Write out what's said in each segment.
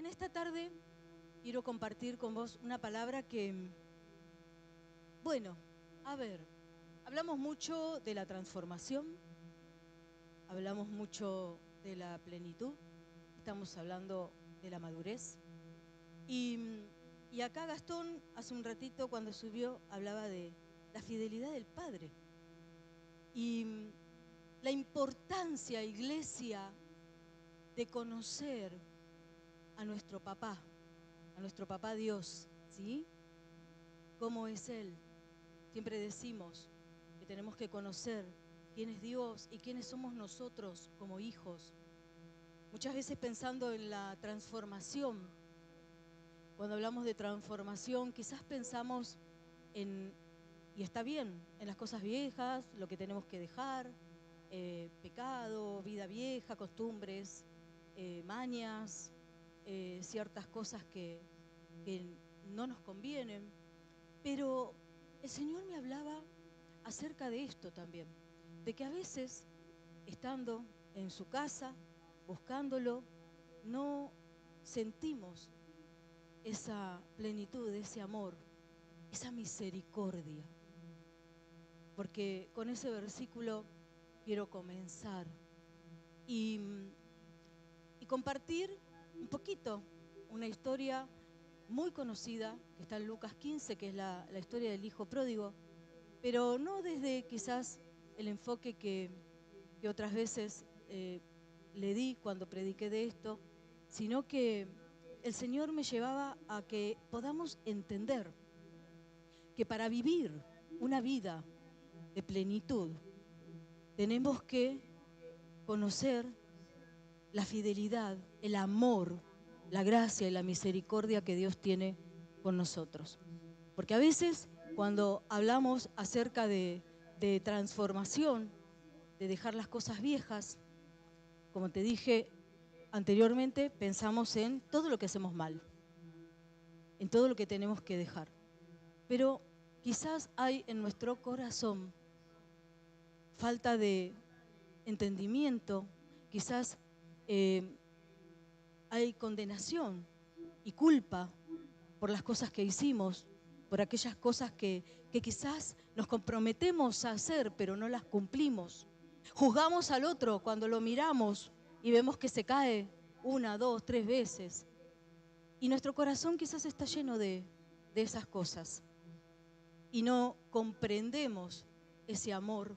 esta tarde quiero compartir con vos una palabra que, bueno, a ver, hablamos mucho de la transformación, hablamos mucho de la plenitud, estamos hablando de la madurez. Y acá Gastón, hace un ratito cuando subió, hablaba de la fidelidad del Padre. Y la importancia, iglesia, de conocer a nuestro papá Dios, ¿sí? ¿Cómo es Él? Siempre decimos que tenemos que conocer quién es Dios y quiénes somos nosotros como hijos. Muchas veces pensando en la transformación, cuando hablamos de transformación, quizás pensamos en, y está bien, en las cosas viejas, lo que tenemos que dejar, pecado, vida vieja, costumbres, mañas, ciertas cosas que no nos convienen. Pero el Señor me hablaba acerca de esto también, de que a veces, estando en su casa, buscándolo, no sentimos esa plenitud, ese amor, esa misericordia. Porque con ese versículo quiero comenzar y compartir un poquito una historia muy conocida que está en Lucas 15, que es la historia del hijo pródigo, pero no desde quizás el enfoque que otras veces le di cuando prediqué de esto, sino que el Señor me llevaba a que podamos entender que para vivir una vida de plenitud tenemos que conocer la fidelidad, el amor, la gracia y la misericordia que Dios tiene con nosotros. Porque a veces cuando hablamos acerca de transformación, de dejar las cosas viejas, como te dije anteriormente, pensamos en todo lo que hacemos mal, en todo lo que tenemos que dejar. Pero quizás hay en nuestro corazón falta de entendimiento, quizás hay condenación y culpa por las cosas que hicimos, por aquellas cosas que quizás nos comprometemos a hacer, pero no las cumplimos. Juzgamos al otro cuando lo miramos y vemos que se cae 1, 2, 3 veces. Y nuestro corazón quizás está lleno de esas cosas. Y no comprendemos ese amor,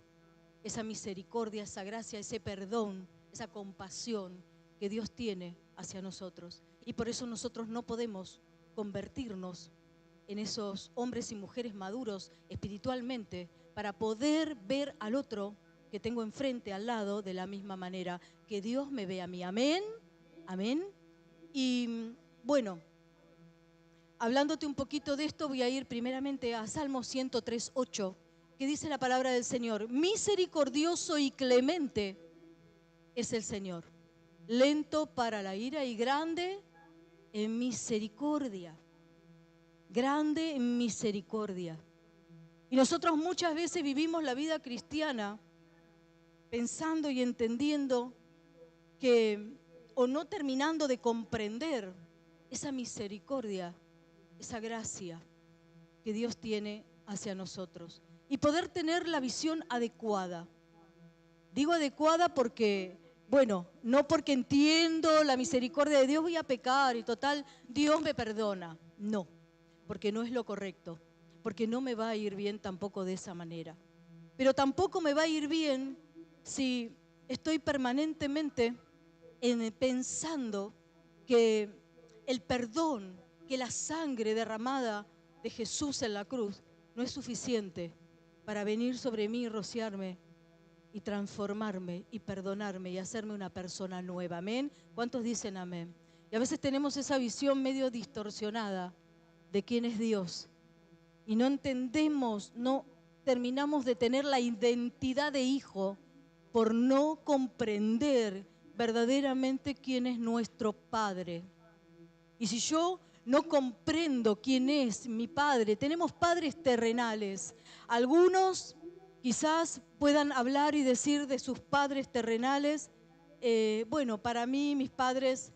esa misericordia, esa gracia, ese perdón, esa compasión que Dios tiene hacia nosotros. Y por eso nosotros no podemos convertirnos en esos hombres y mujeres maduros espiritualmente para poder ver al otro que tengo enfrente, al lado, de la misma manera que Dios me ve a mí. Amén, amén. Y bueno, hablándote un poquito de esto, voy a ir primeramente a Salmo 103:8, que dice la palabra del Señor: misericordioso y clemente es el Señor, lento para la ira y grande en misericordia. Grande en misericordia. Y nosotros muchas veces vivimos la vida cristiana pensando y entendiendo que, o no terminando de comprender esa misericordia, esa gracia que Dios tiene hacia nosotros. Y poder tener la visión adecuada. Digo adecuada porque, bueno, no porque entiendo la misericordia de Dios voy a pecar y total, Dios me perdona. No, porque no es lo correcto, porque no me va a ir bien tampoco de esa manera. Pero tampoco me va a ir bien si estoy permanentemente pensando que el perdón, que la sangre derramada de Jesús en la cruz no es suficiente para venir sobre mí y rociarme y transformarme y perdonarme y hacerme una persona nueva. ¿Amén? ¿Cuántos dicen amén? Y a veces tenemos esa visión medio distorsionada de quién es Dios y no entendemos, no terminamos de tener la identidad de hijo por no comprender verdaderamente quién es nuestro Padre. Y si yo no comprendo quién es mi Padre, tenemos padres terrenales. Algunos quizás puedan hablar y decir de sus padres terrenales, bueno, para mí mis padres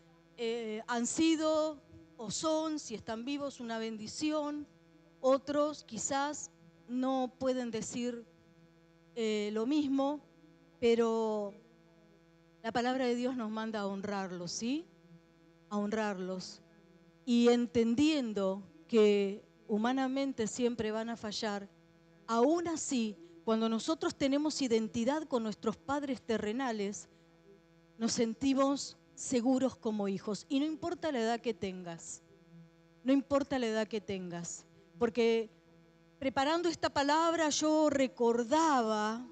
han sido o son, si están vivos, una bendición. Otros quizás no pueden decir lo mismo, pero la palabra de Dios nos manda a honrarlos, ¿sí? A honrarlos. Y entendiendo que humanamente siempre van a fallar, aún así, cuando nosotros tenemos identidad con nuestros padres terrenales, nos sentimos seguros como hijos. Y no importa la edad que tengas, no importa la edad que tengas, porque preparando esta palabra yo recordaba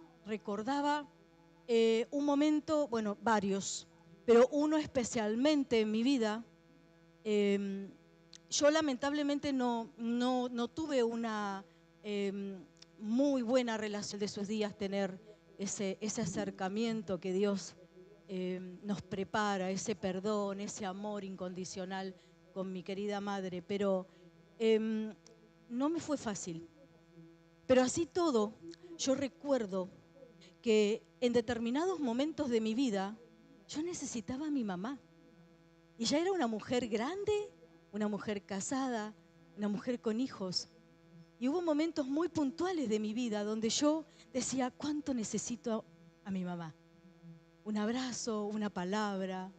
un momento, bueno, varios, pero uno especialmente en mi vida. Yo lamentablemente no tuve una muy buena relación de esos días, tener ese acercamiento que Dios nos prepara, ese perdón, ese amor incondicional con mi querida madre, pero no me fue fácil. Pero así todo, yo recuerdo que en determinados momentos de mi vida yo necesitaba a mi mamá. Y ya era una mujer grande, una mujer casada, una mujer con hijos. Y hubo momentos muy puntuales de mi vida donde yo decía, ¿cuánto necesito a mi mamá? Un abrazo, una palabra,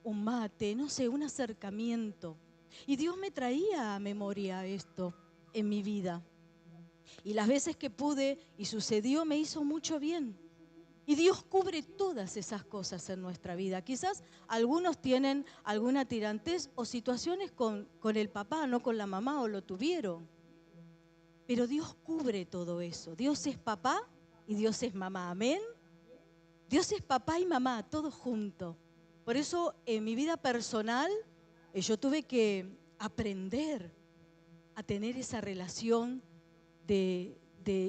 un mate, no sé, un acercamiento. Y Dios me traía a memoria esto en mi vida. Y las veces que pude y sucedió me hizo mucho bien. Y Dios cubre todas esas cosas en nuestra vida. Quizás algunos tienen alguna tirantez o situaciones con el papá, no con la mamá, o lo tuvieron. Pero Dios cubre todo eso. Dios es papá y Dios es mamá. Amén. Dios es papá y mamá, todos juntos. Por eso en mi vida personal yo tuve que aprender a tener esa relación de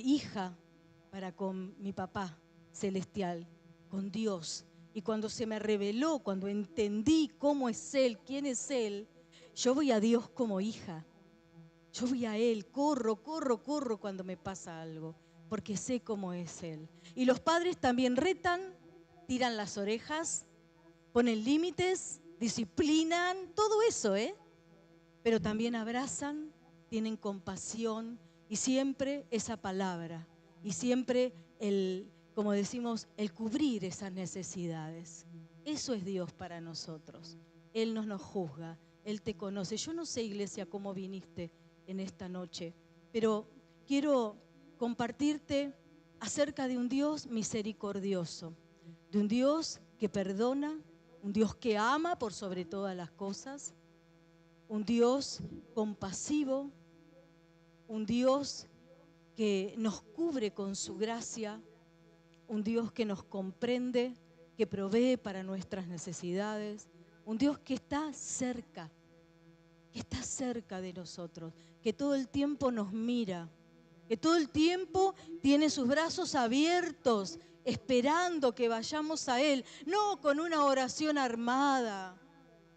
hija para con mi papá celestial, con Dios. Y cuando se me reveló, cuando entendí cómo es Él, quién es Él, yo voy a Dios como hija. Yo voy a Él, corro cuando me pasa algo, porque sé cómo es Él. Y los padres también retan, tiran las orejas, ponen límites, disciplinan, todo eso, pero también abrazan, tienen compasión y siempre esa palabra y siempre como decimos, el cubrir esas necesidades. Eso es Dios para nosotros. Él no nos juzga, Él te conoce. Yo no sé, iglesia, cómo viniste en esta noche, pero quiero compartirte acerca de un Dios misericordioso, de un Dios que perdona, un Dios que ama por sobre todas las cosas, un Dios compasivo, un Dios que nos cubre con su gracia, un Dios que nos comprende, que provee para nuestras necesidades, un Dios que está cerca de nosotros, que todo el tiempo nos mira, que todo el tiempo tiene sus brazos abiertos, esperando que vayamos a Él, no con una oración armada,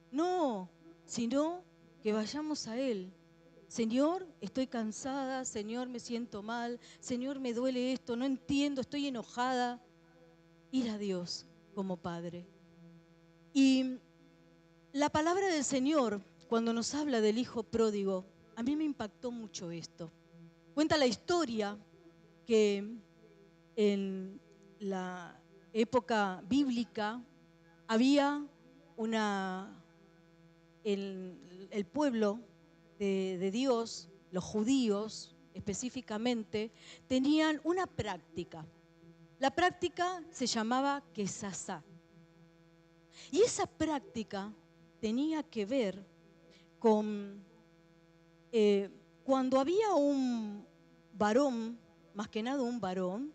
no, sino que vayamos a Él. Señor, estoy cansada, Señor, me siento mal, Señor, me duele esto, no entiendo, estoy enojada. Ir a Dios como Padre. Y la palabra del Señor, cuando nos habla del hijo pródigo, a mí me impactó mucho esto. Cuenta la historia que en la época bíblica había el pueblo de Dios, los judíos específicamente, tenían una práctica. La práctica se llamaba quesasá. Y esa práctica tenía que ver con cuando había un varón, más que nada un varón,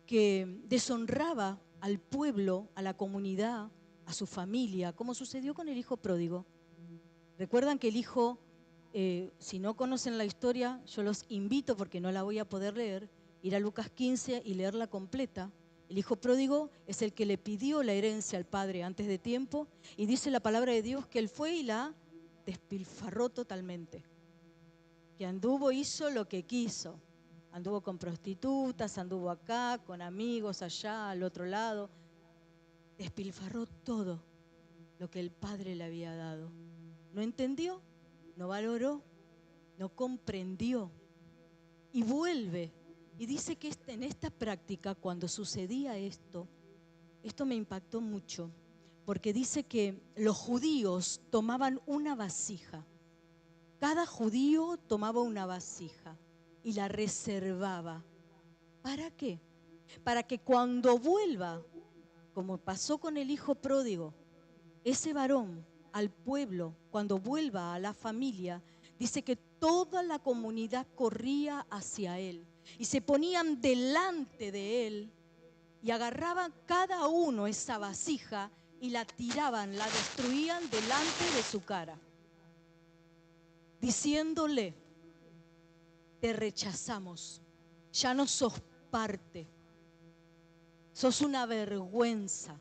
que deshonraba al pueblo, a la comunidad, a su familia, como sucedió con el hijo pródigo. Recuerdan que el hijo, si no conocen la historia, yo los invito, porque no la voy a poder leer, ir a Lucas 15 y leerla completa. El hijo pródigo es el que le pidió la herencia al padre antes de tiempo, y dice la palabra de Dios que él fue y la despilfarró totalmente. Que anduvo, hizo lo que quiso. Anduvo con prostitutas, anduvo acá, con amigos allá, al otro lado. Despilfarró todo lo que el Padre le había dado. No entendió, no valoró, no comprendió. Y vuelve y dice que en esta práctica, cuando sucedía esto me impactó mucho, porque dice que los judíos tomaban una vasija. Cada judío tomaba una vasija y la reservaba. ¿Para qué? Para que cuando vuelva, como pasó con el hijo pródigo, ese varón al pueblo, cuando vuelva a la familia, dice que toda la comunidad corría hacia él y se ponían delante de él y agarraban cada uno esa vasija y la tiraban, la destruían delante de su cara, diciéndole: te rechazamos, ya no sos parte, sos una vergüenza,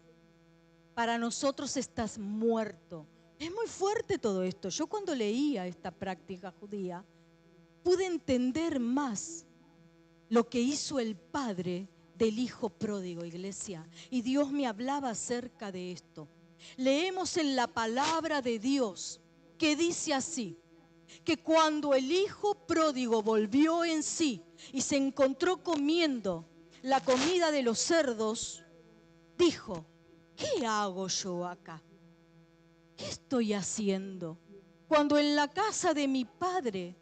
para nosotros estás muerto. Es muy fuerte todo esto. Yo cuando leía esta práctica judía, pude entender más lo que hizo el padre del hijo pródigo, iglesia. Y Dios me hablaba acerca de esto. Leemos en la palabra de Dios que dice así, que cuando el hijo pródigo volvió en sí y se encontró comiendo la comida de los cerdos, dijo: ¿qué hago yo acá? ¿Qué estoy haciendo? Cuando en la casa de mi padre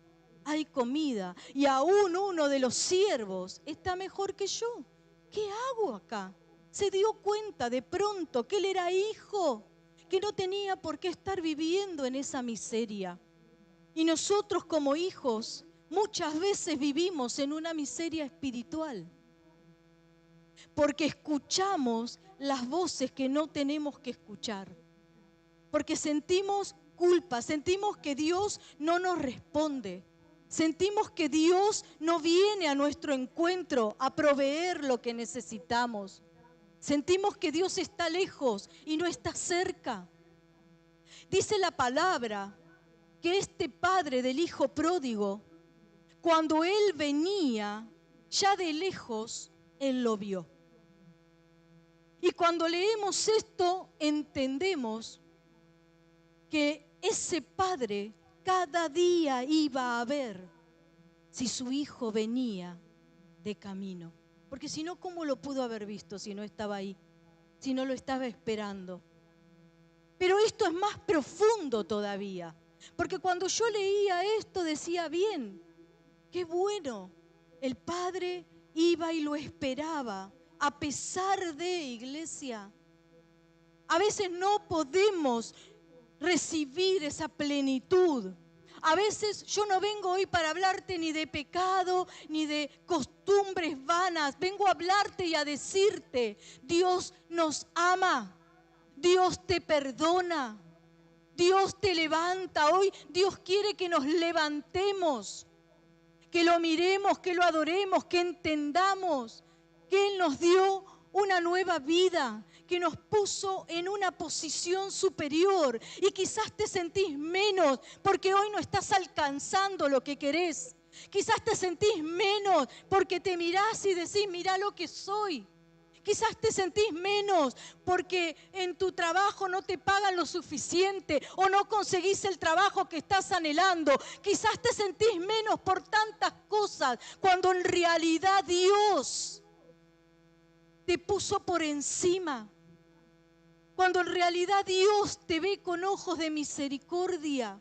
hay comida y aún uno de los siervos está mejor que yo. ¿Qué hago acá? Se dio cuenta de pronto que él era hijo, que no tenía por qué estar viviendo en esa miseria. Y nosotros como hijos muchas veces vivimos en una miseria espiritual, porque escuchamos las voces que no tenemos que escuchar, porque sentimos culpa, sentimos que Dios no nos responde, sentimos que Dios no viene a nuestro encuentro a proveer lo que necesitamos, sentimos que Dios está lejos y no está cerca. Dice la palabra que este padre del hijo pródigo, cuando él venía, ya de lejos, él lo vio. Y cuando leemos esto, entendemos que ese padre cada día iba a ver si su hijo venía de camino. Porque si no, ¿cómo lo pudo haber visto si no estaba ahí? Si no lo estaba esperando. Pero esto es más profundo todavía. Porque cuando yo leía esto decía, bien, qué bueno, el padre iba y lo esperaba, a pesar de, iglesia. A veces no podemos recibir esa plenitud. A veces yo no vengo hoy para hablarte ni de pecado, ni de costumbres vanas. Vengo a hablarte y a decirte, Dios nos ama, Dios te perdona, Dios te levanta. Hoy Dios quiere que nos levantemos, que lo miremos, que lo adoremos, que entendamos que Él nos dio una nueva vida, que nos puso en una posición superior y quizás te sentís menos porque hoy no estás alcanzando lo que querés. Quizás te sentís menos porque te mirás y decís, mirá lo que soy. Quizás te sentís menos porque en tu trabajo no te pagan lo suficiente o no conseguís el trabajo que estás anhelando. Quizás te sentís menos por tantas cosas, cuando en realidad Dios te puso por encima. Cuando en realidad Dios te ve con ojos de misericordia.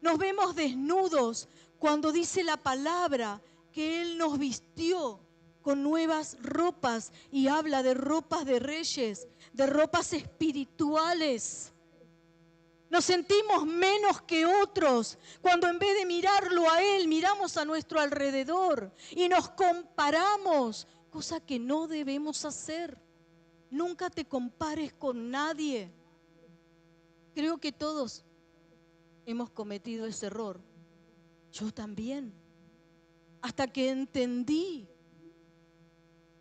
Nos vemos desnudos cuando dice la palabra que Él nos vistió con nuevas ropas y habla de ropas de reyes, de ropas espirituales. Nos sentimos menos que otros cuando en vez de mirarlo a Él, miramos a nuestro alrededor y nos comparamos, cosa que no debemos hacer. Nunca te compares con nadie. Creo que todos hemos cometido ese error. Yo también. Hasta que entendí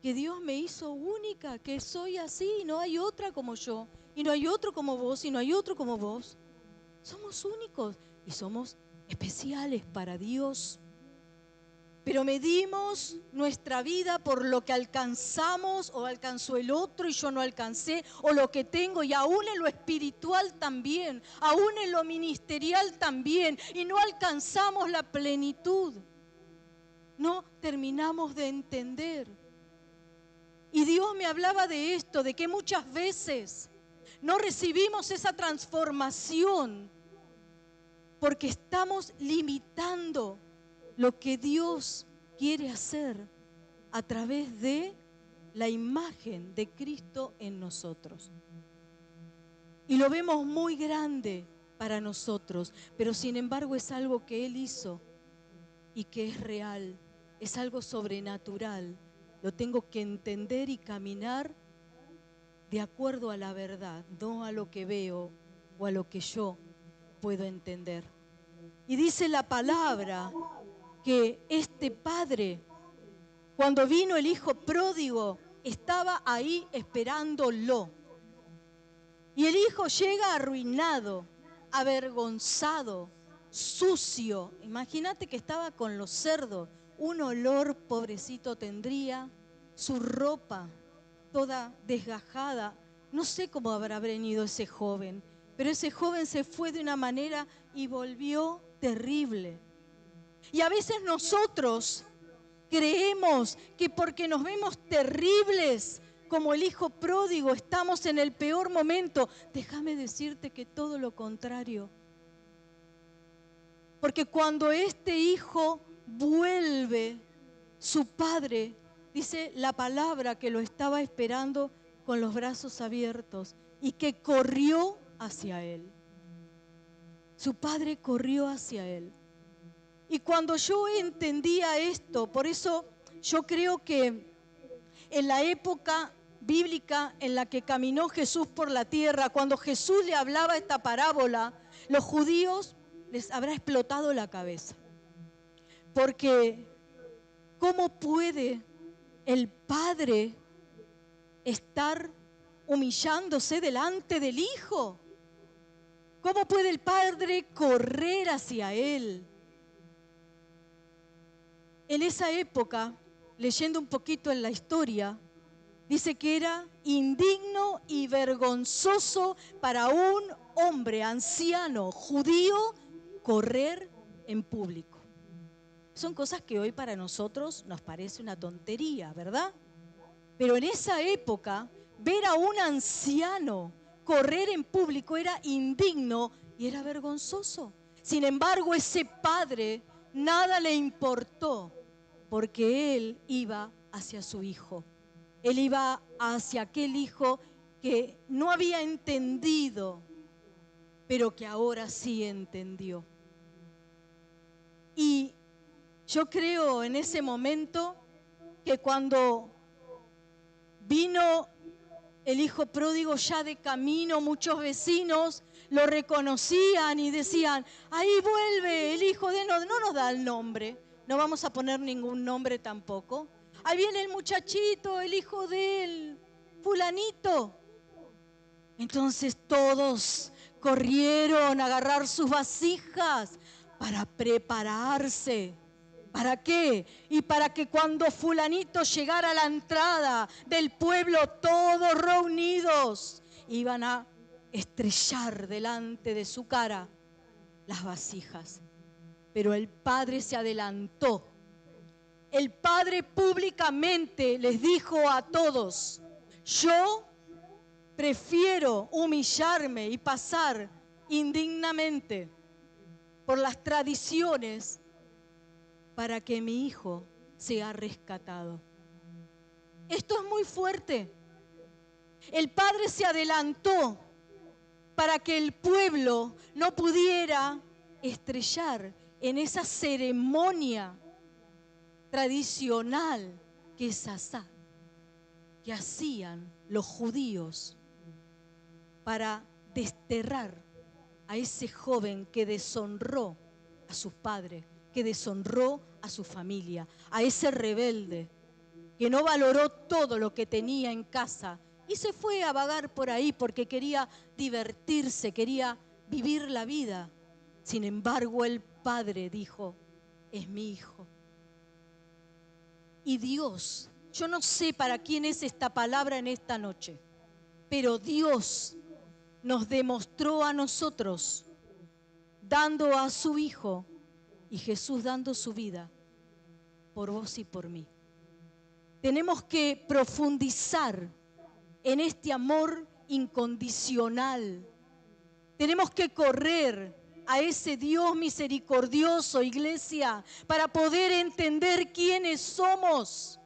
que Dios me hizo única, que soy así y no hay otra como yo, y no hay otro como vos, y no hay otro como vos. Somos únicos y somos especiales para Dios. pero medimos nuestra vida por lo que alcanzamos o alcanzó el otro y yo no alcancé, o lo que tengo, y aún en lo espiritual también, aún en lo ministerial también, y no alcanzamos la plenitud. No terminamos de entender. Y Dios me hablaba de esto, de que muchas veces no recibimos esa transformación porque estamos limitando lo que Dios quiere hacer a través de la imagen de Cristo en nosotros. Y lo vemos muy grande para nosotros, pero sin embargo es algo que Él hizo y que es real, es algo sobrenatural. Lo tengo que entender y caminar de acuerdo a la verdad, no a lo que veo o a lo que yo puedo entender. Y dice la palabra que este padre, cuando vino el hijo pródigo, estaba ahí esperándolo. Y el hijo llega arruinado, avergonzado, sucio. Imagínate que estaba con los cerdos. Un olor pobrecito tendría, su ropa toda desgajada. No sé cómo habrá venido ese joven, pero ese joven se fue de una manera y volvió terrible. Y a veces nosotros creemos que porque nos vemos terribles como el hijo pródigo, estamos en el peor momento. Déjame decirte que todo lo contrario. Porque cuando este hijo vuelve, su padre, dice la palabra que lo estaba esperando con los brazos abiertos y que corrió hacia él. Su padre corrió hacia él. Y cuando yo entendía esto, por eso yo creo que en la época bíblica en la que caminó Jesús por la tierra, cuando Jesús le hablaba esta parábola, los judíos les habrá explotado la cabeza. Porque ¿cómo puede el padre estar humillándose delante del hijo? ¿Cómo puede el padre correr hacia él? En esa época, leyendo un poquito en la historia, dice que era indigno y vergonzoso para un hombre anciano judío correr en público. Son cosas que hoy para nosotros nos parece una tontería, ¿verdad? Pero en esa época, ver a un anciano correr en público era indigno y era vergonzoso. Sin embargo, ese padre nada le importó, porque él iba hacia su hijo. Él iba hacia aquel hijo que no había entendido, pero que ahora sí entendió. Y yo creo en ese momento que cuando vino el hijo pródigo ya de camino, muchos vecinos lo reconocían y decían: ahí vuelve el hijo de... No nos da el nombre, no vamos a poner ningún nombre tampoco. Ahí viene el muchachito, el hijo del fulanito. Entonces todos corrieron a agarrar sus vasijas para prepararse. ¿Para qué? Y para que cuando fulanito llegara a la entrada del pueblo, todos reunidos, iban a estrellar delante de su cara las vasijas. Pero el padre se adelantó. El padre públicamente les dijo a todos: yo prefiero humillarme y pasar indignamente por las tradiciones para que mi hijo sea rescatado. Esto es muy fuerte. El padre se adelantó para que el pueblo no pudiera estrellar en esa ceremonia tradicional que es asá, que hacían los judíos para desterrar a ese joven que deshonró a sus padres, que deshonró a su familia, a ese rebelde que no valoró todo lo que tenía en casa y se fue a vagar por ahí porque quería divertirse, quería vivir la vida. Sin embargo, el padre dijo: es mi hijo. Y Dios, yo no sé para quién es esta palabra en esta noche, pero Dios nos demostró a nosotros, dando a su Hijo, y Jesús dando su vida por vos y por mí. Tenemos que profundizar en este amor incondicional. Tenemos que correr a ese Dios misericordioso, iglesia, para poder entender quiénes somos,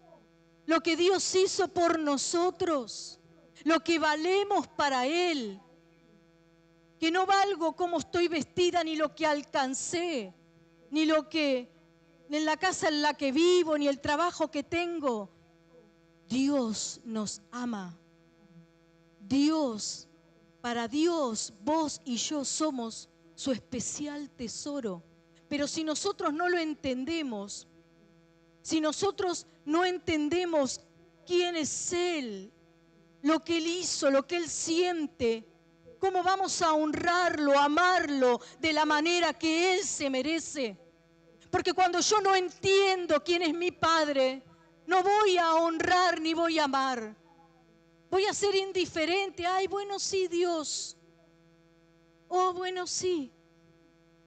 lo que Dios hizo por nosotros, lo que valemos para Él, que no valgo cómo estoy vestida, ni lo que alcancé, ni lo que, ni en la casa en la que vivo, ni el trabajo que tengo. Dios nos ama. Dios, para Dios, vos y yo somos su especial tesoro. Pero si nosotros no lo entendemos, si nosotros no entendemos quién es Él, lo que Él hizo, lo que Él siente, ¿cómo vamos a honrarlo, amarlo de la manera que Él se merece? Porque cuando yo no entiendo quién es mi Padre, no voy a honrar ni voy a amar. Voy a ser indiferente. Ay, bueno, sí, Dios. Oh, bueno, sí.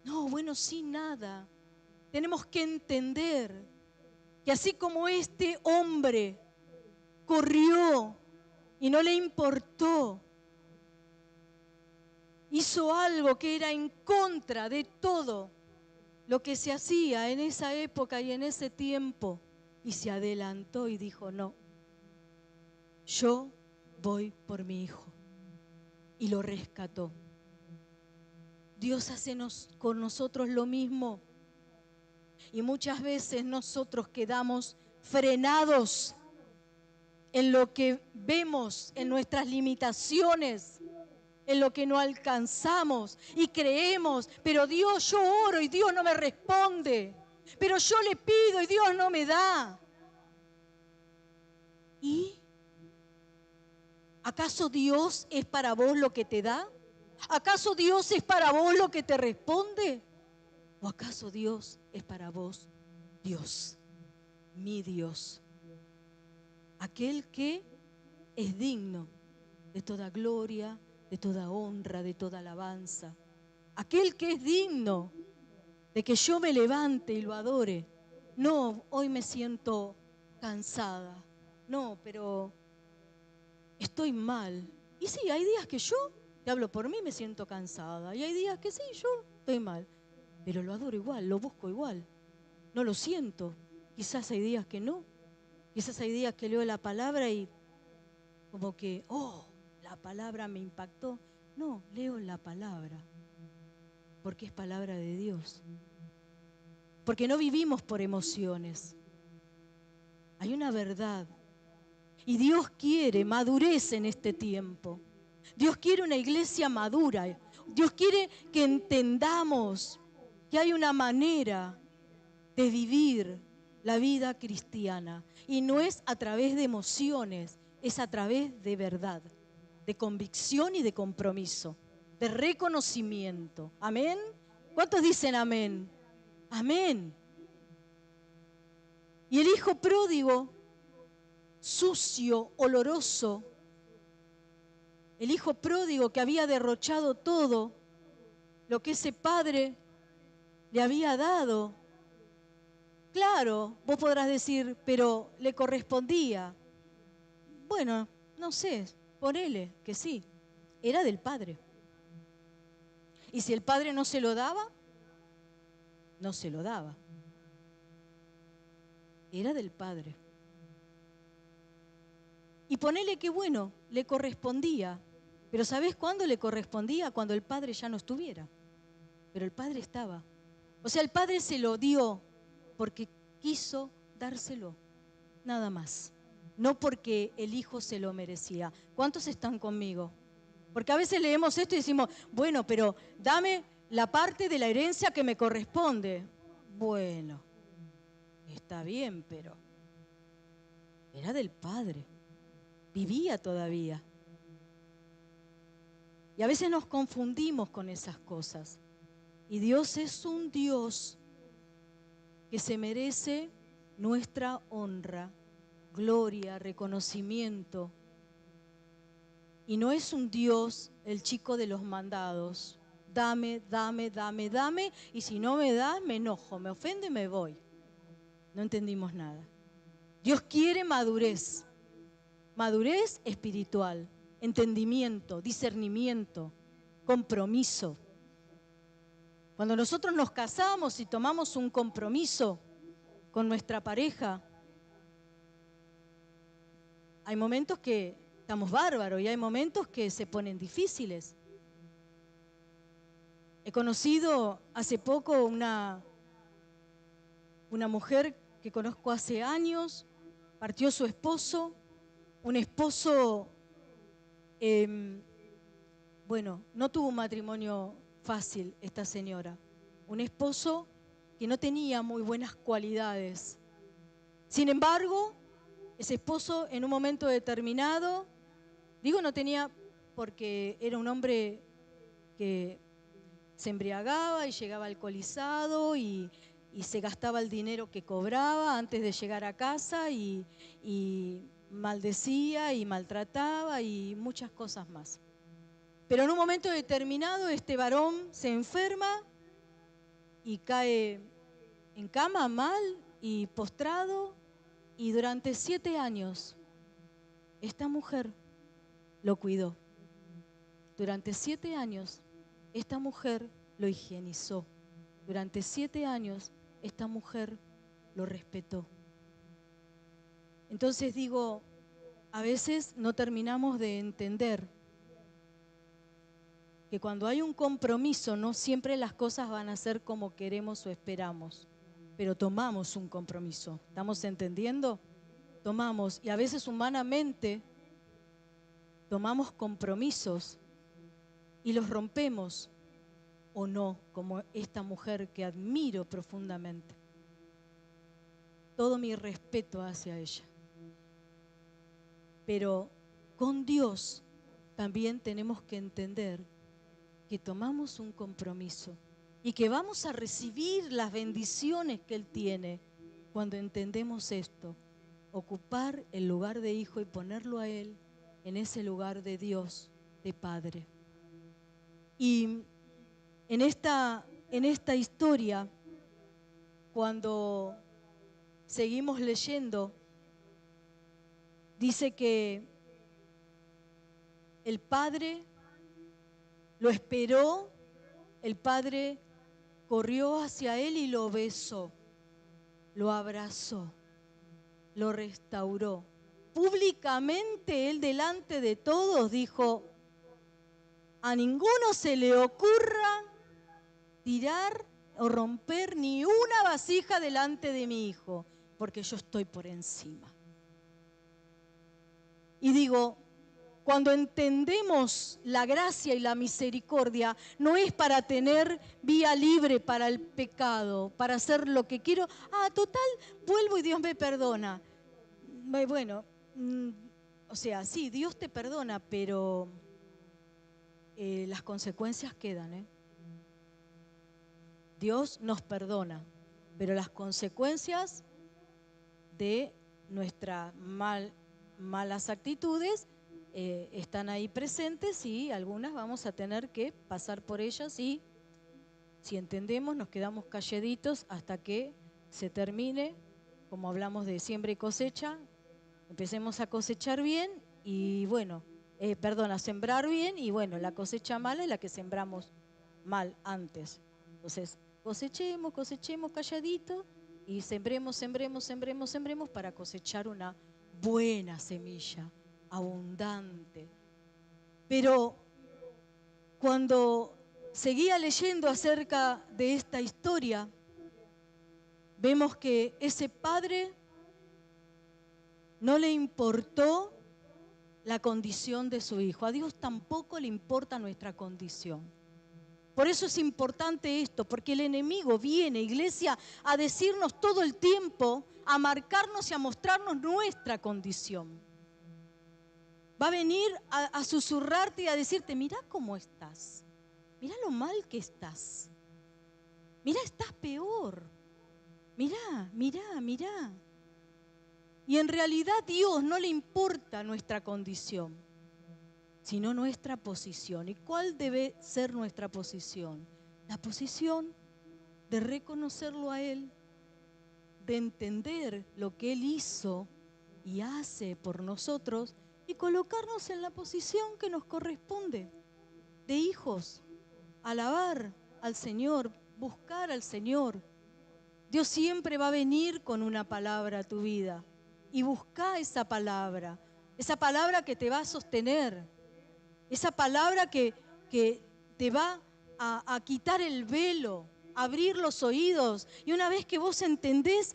No, bueno, sí, nada. Tenemos que entender que así como este hombre corrió y no le importó, hizo algo que era en contra de todo lo que se hacía en esa época y en ese tiempo, y se adelantó y dijo, no, yo voy por mi hijo, y lo rescató. Dios hace con nosotros lo mismo, y muchas veces nosotros quedamos frenados en lo que vemos, en nuestras limitaciones, en lo que no alcanzamos, y creemos, pero Dios, yo oro y Dios no me responde, pero yo le pido y Dios no me da. ¿Y acaso Dios es para vos lo que te da? ¿Acaso Dios es para vos lo que te responde? ¿O acaso Dios es para vos Dios, mi Dios, aquel que es digno de toda gloria, de toda honra, de toda alabanza, aquel que es digno de que yo me levante y lo adore? No, hoy me siento cansada, no, pero estoy mal. Y sí, hay días que yo, te hablo por mí, me siento cansada, y hay días que sí, yo estoy mal, pero lo adoro igual, lo busco igual, no lo siento. Quizás hay días que no, quizás hay días que leo la palabra y como que, oh, la palabra me impactó. No, leo la palabra porque es palabra de Dios, porque no vivimos por emociones. Hay una verdad, y Dios quiere madurez en este tiempo. Dios quiere una iglesia madura. Dios quiere que entendamos que hay una manera de vivir la vida cristiana, y no es a través de emociones, es a través de verdad, de convicción y de compromiso, de reconocimiento. ¿Amén? ¿Cuántos dicen amén? Amén. Y el hijo pródigo, sucio, oloroso, el hijo pródigo que había derrochado todo lo que ese padre le había dado. Claro, vos podrás decir, pero le correspondía. Bueno, no sé, ponele que sí, era del padre. Y si el padre no se lo daba, no se lo daba. Era del padre. Y ponele que bueno, le correspondía. Pero ¿sabés cuándo le correspondía? Cuando el padre ya no estuviera. Pero el padre estaba. O sea, el padre se lo dio porque quiso dárselo, nada más. No porque el hijo se lo merecía. ¿Cuántos están conmigo? Porque a veces leemos esto y decimos, bueno, pero dame la parte de la herencia que me corresponde. Bueno, está bien, pero era del padre. Vivía todavía. Y a veces nos confundimos con esas cosas. Y Dios es un Dios que se merece nuestra honra, gloria, reconocimiento. Y no es un Dios, el chico de los mandados. Dame, dame, dame, dame, y si no me das, me enojo, me ofende y me voy. No entendimos nada. Dios quiere madurez, madurez espiritual, entendimiento, discernimiento, compromiso. Cuando nosotros nos casamos y tomamos un compromiso con nuestra pareja, hay momentos que estamos bárbaros y hay momentos que se ponen difíciles. He conocido hace poco una mujer que conozco hace años, partió su esposo, un esposo, bueno, no tuvo un matrimonio fácil esta señora, un esposo que no tenía muy buenas cualidades. Sin embargo, ese esposo en un momento determinado, digo no tenía porque era un hombre que se embriagaba y llegaba alcoholizado y se gastaba el dinero que cobraba antes de llegar a casa y maldecía y maltrataba y muchas cosas más. Pero en un momento determinado este varón se enferma y cae en cama mal y postrado, y durante 7 años esta mujer lo cuidó. Durante 7 años esta mujer lo higienizó. Durante 7 años esta mujer lo respetó. Entonces digo, a veces no terminamos de entender que cuando hay un compromiso no siempre las cosas van a ser como queremos o esperamos, pero tomamos un compromiso. ¿Estamos entendiendo? Tomamos, y a veces humanamente tomamos compromisos y los rompemos o no, como esta mujer que admiro profundamente. Todo mi respeto hacia ella. Pero con Dios también tenemos que entender que tomamos un compromiso y que vamos a recibir las bendiciones que Él tiene cuando entendemos esto. Ocupar el lugar de hijo y ponerlo a Él en ese lugar de Dios, de Padre. Y en esta historia, cuando seguimos leyendo, dice que el Padre lo esperó, el Padre corrió hacia él y lo besó, lo abrazó, lo restauró. Públicamente él delante de todos dijo, a ninguno se le ocurra tirar o romper ni una vasija delante de mi hijo, porque yo estoy por encima. Y digo, cuando entendemos la gracia y la misericordia, no es para tener vía libre para el pecado, para hacer lo que quiero. Total, vuelvo y Dios me perdona. Bueno, o sea, sí, Dios te perdona, pero las consecuencias quedan, Dios nos perdona, pero las consecuencias de nuestras malas actitudes están ahí presentes y algunas vamos a tener que pasar por ellas y si entendemos nos quedamos calladitos hasta que se termine, como hablamos de siembra y cosecha, empecemos a cosechar bien y bueno, a sembrar bien y bueno, la cosecha mala es la que sembramos mal antes. Entonces, cosechemos calladito y sembremos para cosechar una buena semilla, abundante. Pero cuando seguía leyendo acerca de esta historia, vemos que ese padre no le importó la condición de su hijo. A Dios tampoco le importa nuestra condición. Por eso es importante esto, porque el enemigo viene, iglesia, a decirnos todo el tiempo, a marcarnos y a mostrarnos nuestra condición. Va a venir a susurrarte y a decirte, mira cómo estás, mira lo mal que estás, mira, estás peor, mira. Y en realidad a Dios no le importa nuestra condición, sino nuestra posición. ¿Y cuál debe ser nuestra posición? La posición de reconocerlo a Él, de entender lo que Él hizo y hace por nosotros y colocarnos en la posición que nos corresponde, de hijos, alabar al Señor, buscar al Señor. Dios siempre va a venir con una palabra a tu vida y busca esa palabra que te va a sostener, esa palabra que te va a quitar el velo, a abrir los oídos. Y una vez que vos entendés,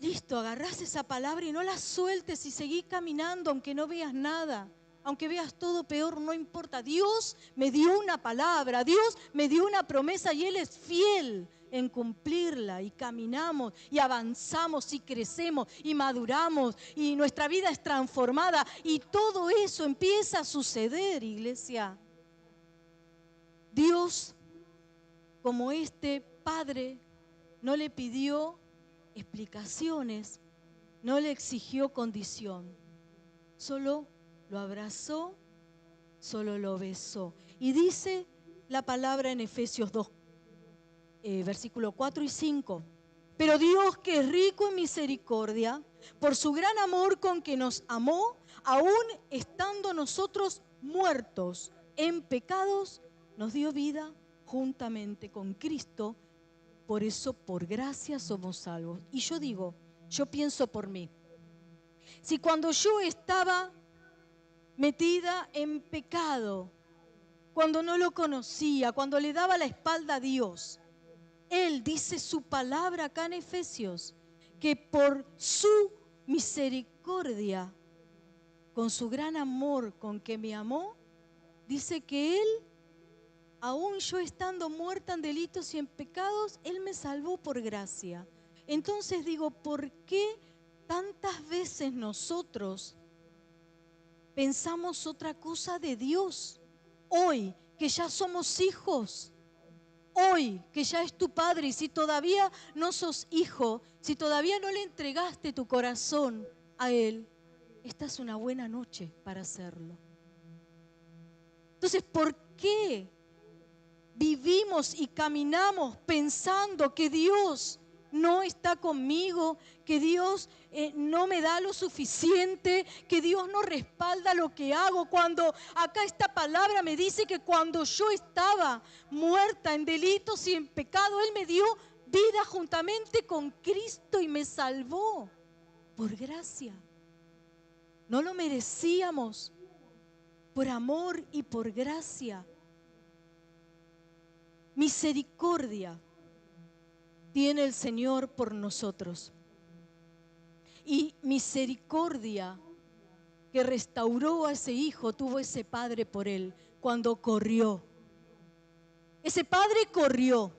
listo, agarrás esa palabra y no la sueltes y seguís caminando aunque no veas nada. Aunque veas todo peor, no importa. Dios me dio una palabra, Dios me dio una promesa y Él es fiel en cumplirla. Y caminamos y avanzamos y crecemos y maduramos y nuestra vida es transformada. Y todo eso empieza a suceder, iglesia. Dios, como este Padre, no le pidió explicaciones, no le exigió condición, solo lo abrazó, solo lo besó. Y dice la palabra en Efesios 2, versículo 4 y 5. Pero Dios, que es rico en misericordia, por su gran amor con que nos amó, aún estando nosotros muertos en pecados, nos dio vida juntamente con Cristo. Por eso, por gracia somos salvos. Y yo digo, yo pienso por mí. Si cuando yo estaba metida en pecado, cuando no lo conocía, cuando le daba la espalda a Dios, Él dice su palabra acá en Efesios, que por su misericordia, con su gran amor con que me amó, dice que Él, aún yo estando muerta en delitos y en pecados, Él me salvó por gracia. Entonces digo, ¿por qué tantas veces nosotros pensamos otra cosa de Dios? Hoy que ya somos hijos, hoy que ya es tu Padre, y si todavía no sos hijo, si todavía no le entregaste tu corazón a Él, esta es una buena noche para hacerlo. Entonces, ¿por qué vivimos y caminamos pensando que Dios no está conmigo, que Dios no me da lo suficiente, que Dios no respalda lo que hago, cuando acá esta palabra me dice que cuando yo estaba muerta en delitos y en pecado, Él me dio vida juntamente con Cristo y me salvó por gracia? No lo merecíamos, por amor y por gracia. Misericordia tiene el Señor por nosotros. Y misericordia que restauró a ese hijo, tuvo ese padre por él cuando corrió. Ese padre corrió.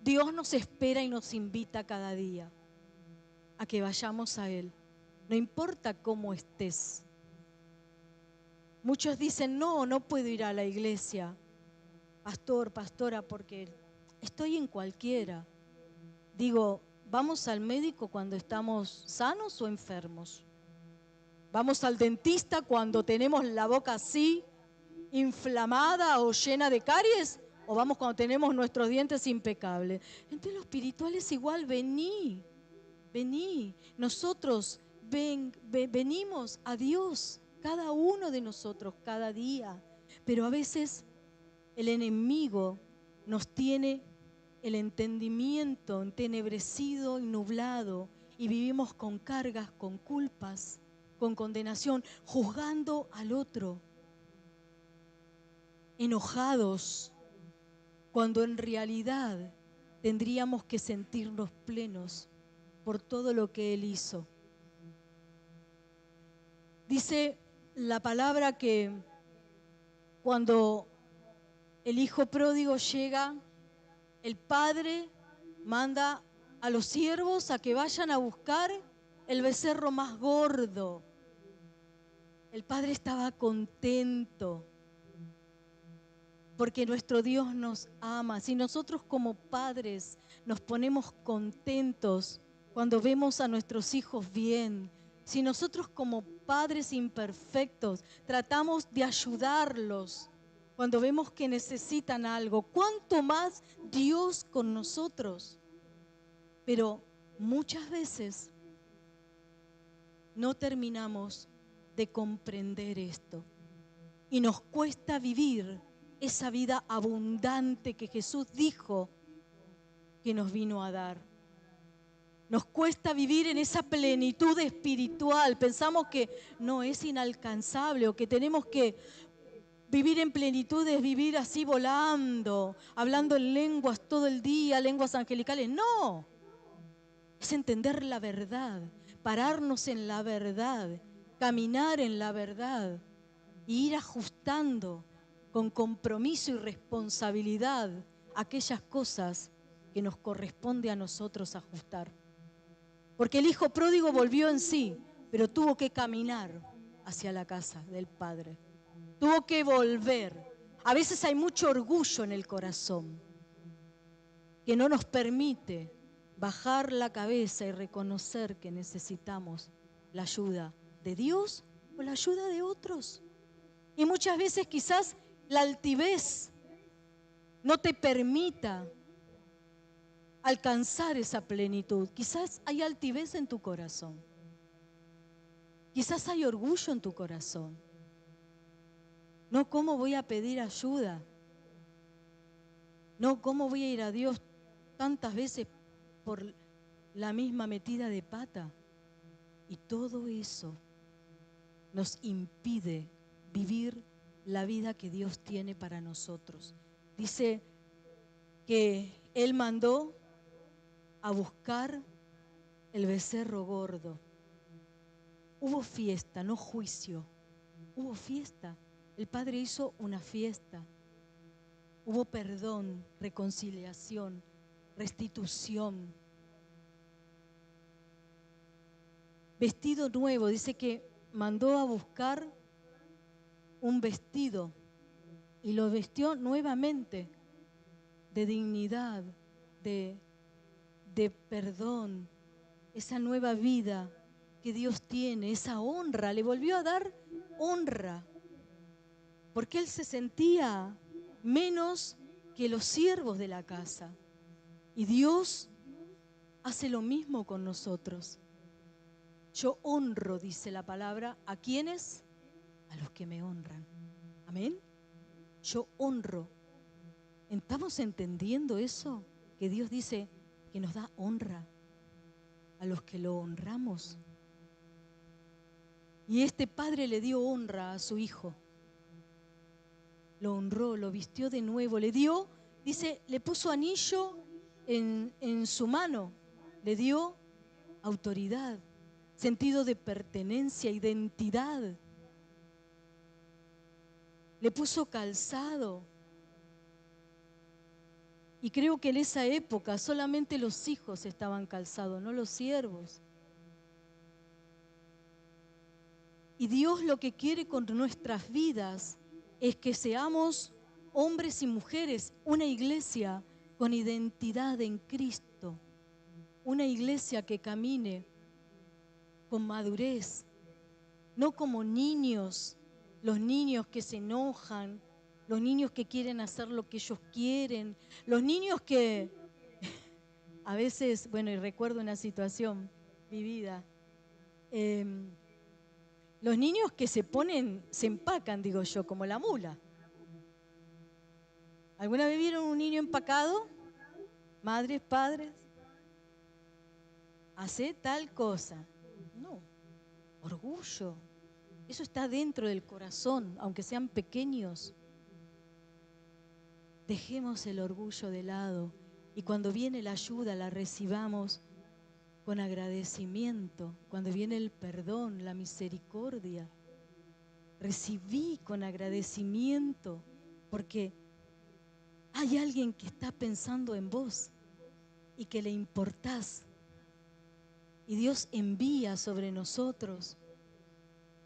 Dios nos espera y nos invita cada día a que vayamos a Él. No importa cómo estés. Muchos dicen, no puedo ir a la iglesia, pastor, pastora, porque estoy en cualquiera. Digo, ¿vamos al médico cuando estamos sanos o enfermos? ¿Vamos al dentista cuando tenemos la boca así, inflamada o llena de caries? ¿O vamos cuando tenemos nuestros dientes impecables? Entonces lo espiritual es igual, vení. Nosotros venimos a Dios, cada uno de nosotros, cada día. Pero a veces el enemigo nos tiene el entendimiento entenebrecido y nublado, y vivimos con cargas, con culpas, con condenación, juzgando al otro, enojados, cuando en realidad tendríamos que sentirnos plenos por todo lo que Él hizo. Dice la palabra que cuando el hijo pródigo llega, el padre manda a los siervos a que vayan a buscar el becerro más gordo. El padre estaba contento porque nuestro Dios nos ama. Si nosotros como padres nos ponemos contentos cuando vemos a nuestros hijos bien, si nosotros como padres imperfectos tratamos de ayudarlos cuando vemos que necesitan algo, ¿cuánto más Dios con nosotros? Pero muchas veces no terminamos de comprender esto y nos cuesta vivir esa vida abundante que Jesús dijo que nos vino a dar. Nos cuesta vivir en esa plenitud espiritual. Pensamos que no es inalcanzable o que tenemos que vivir en plenitud es vivir así volando, hablando en lenguas todo el día, lenguas angelicales. No, es entender la verdad, pararnos en la verdad, caminar en la verdad e ir ajustando con compromiso y responsabilidad aquellas cosas que nos corresponde a nosotros ajustar. Porque el hijo pródigo volvió en sí, pero tuvo que caminar hacia la casa del padre. Tuvo que volver. A veces hay mucho orgullo en el corazón que no nos permite bajar la cabeza y reconocer que necesitamos la ayuda de Dios o la ayuda de otros. Y muchas veces quizás la altivez no te permita alcanzar esa plenitud. Quizás hay altivez en tu corazón. Quizás hay orgullo en tu corazón. No, ¿cómo voy a pedir ayuda? No, ¿cómo voy a ir a Dios tantas veces por la misma metida de pata? Y todo eso nos impide vivir la vida que Dios tiene para nosotros. Dice que Él mandó a buscar el becerro gordo. Hubo fiesta, no juicio. Hubo fiesta. El Padre hizo una fiesta. Hubo perdón, reconciliación, restitución. Vestido nuevo, dice que mandó a buscar un vestido y lo vistió nuevamente de dignidad, de perdón, esa nueva vida que Dios tiene, esa honra, le volvió a dar honra, porque él se sentía menos que los siervos de la casa. Y Dios hace lo mismo con nosotros. Yo honro, dice la palabra, ¿a quiénes? A los que me honran. Amén. Yo honro. ¿Estamos entendiendo eso? Que Dios dice que nos da honra a los que lo honramos. Y este padre le dio honra a su hijo. Lo honró, lo vistió de nuevo, le dio, dice, le puso anillo en su mano, le dio autoridad, sentido de pertenencia, identidad. Le puso calzado. Y creo que en esa época solamente los hijos estaban calzados, no los siervos. Y Dios lo que quiere con nuestras vidas es que seamos hombres y mujeres, una iglesia con identidad en Cristo, una iglesia que camine con madurez, no como niños, los niños que se enojan, los niños que quieren hacer lo que ellos quieren, los niños que a veces, bueno, y recuerdo una situación vivida, los niños que se empacan, digo yo, como la mula. ¿Alguna vez vieron un niño empacado? Madres, padres, hace tal cosa. No, orgullo. Eso está dentro del corazón, aunque sean pequeños. Dejemos el orgullo de lado y cuando viene la ayuda la recibamos con agradecimiento. Cuando viene el perdón, la misericordia, recibí con agradecimiento porque hay alguien que está pensando en vos y que le importás. Y Dios envía sobre nosotros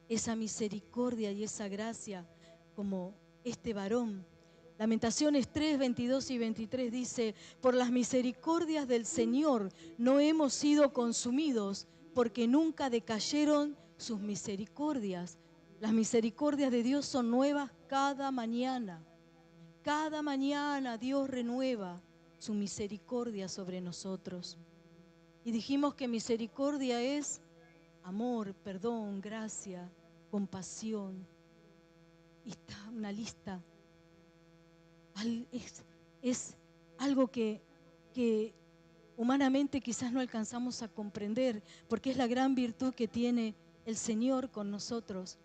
esa misericordia y esa gracia como este varón. Lamentaciones 3, 22 y 23 dice: por las misericordias del Señor no hemos sido consumidos, porque nunca decayeron sus misericordias. Las misericordias de Dios son nuevas cada mañana. Cada mañana Dios renueva su misericordia sobre nosotros. Y dijimos que misericordia es amor, perdón, gracia, compasión. Y está una lista. Es algo que humanamente quizás no alcanzamos a comprender, porque es la gran virtud que tiene el Señor con nosotros.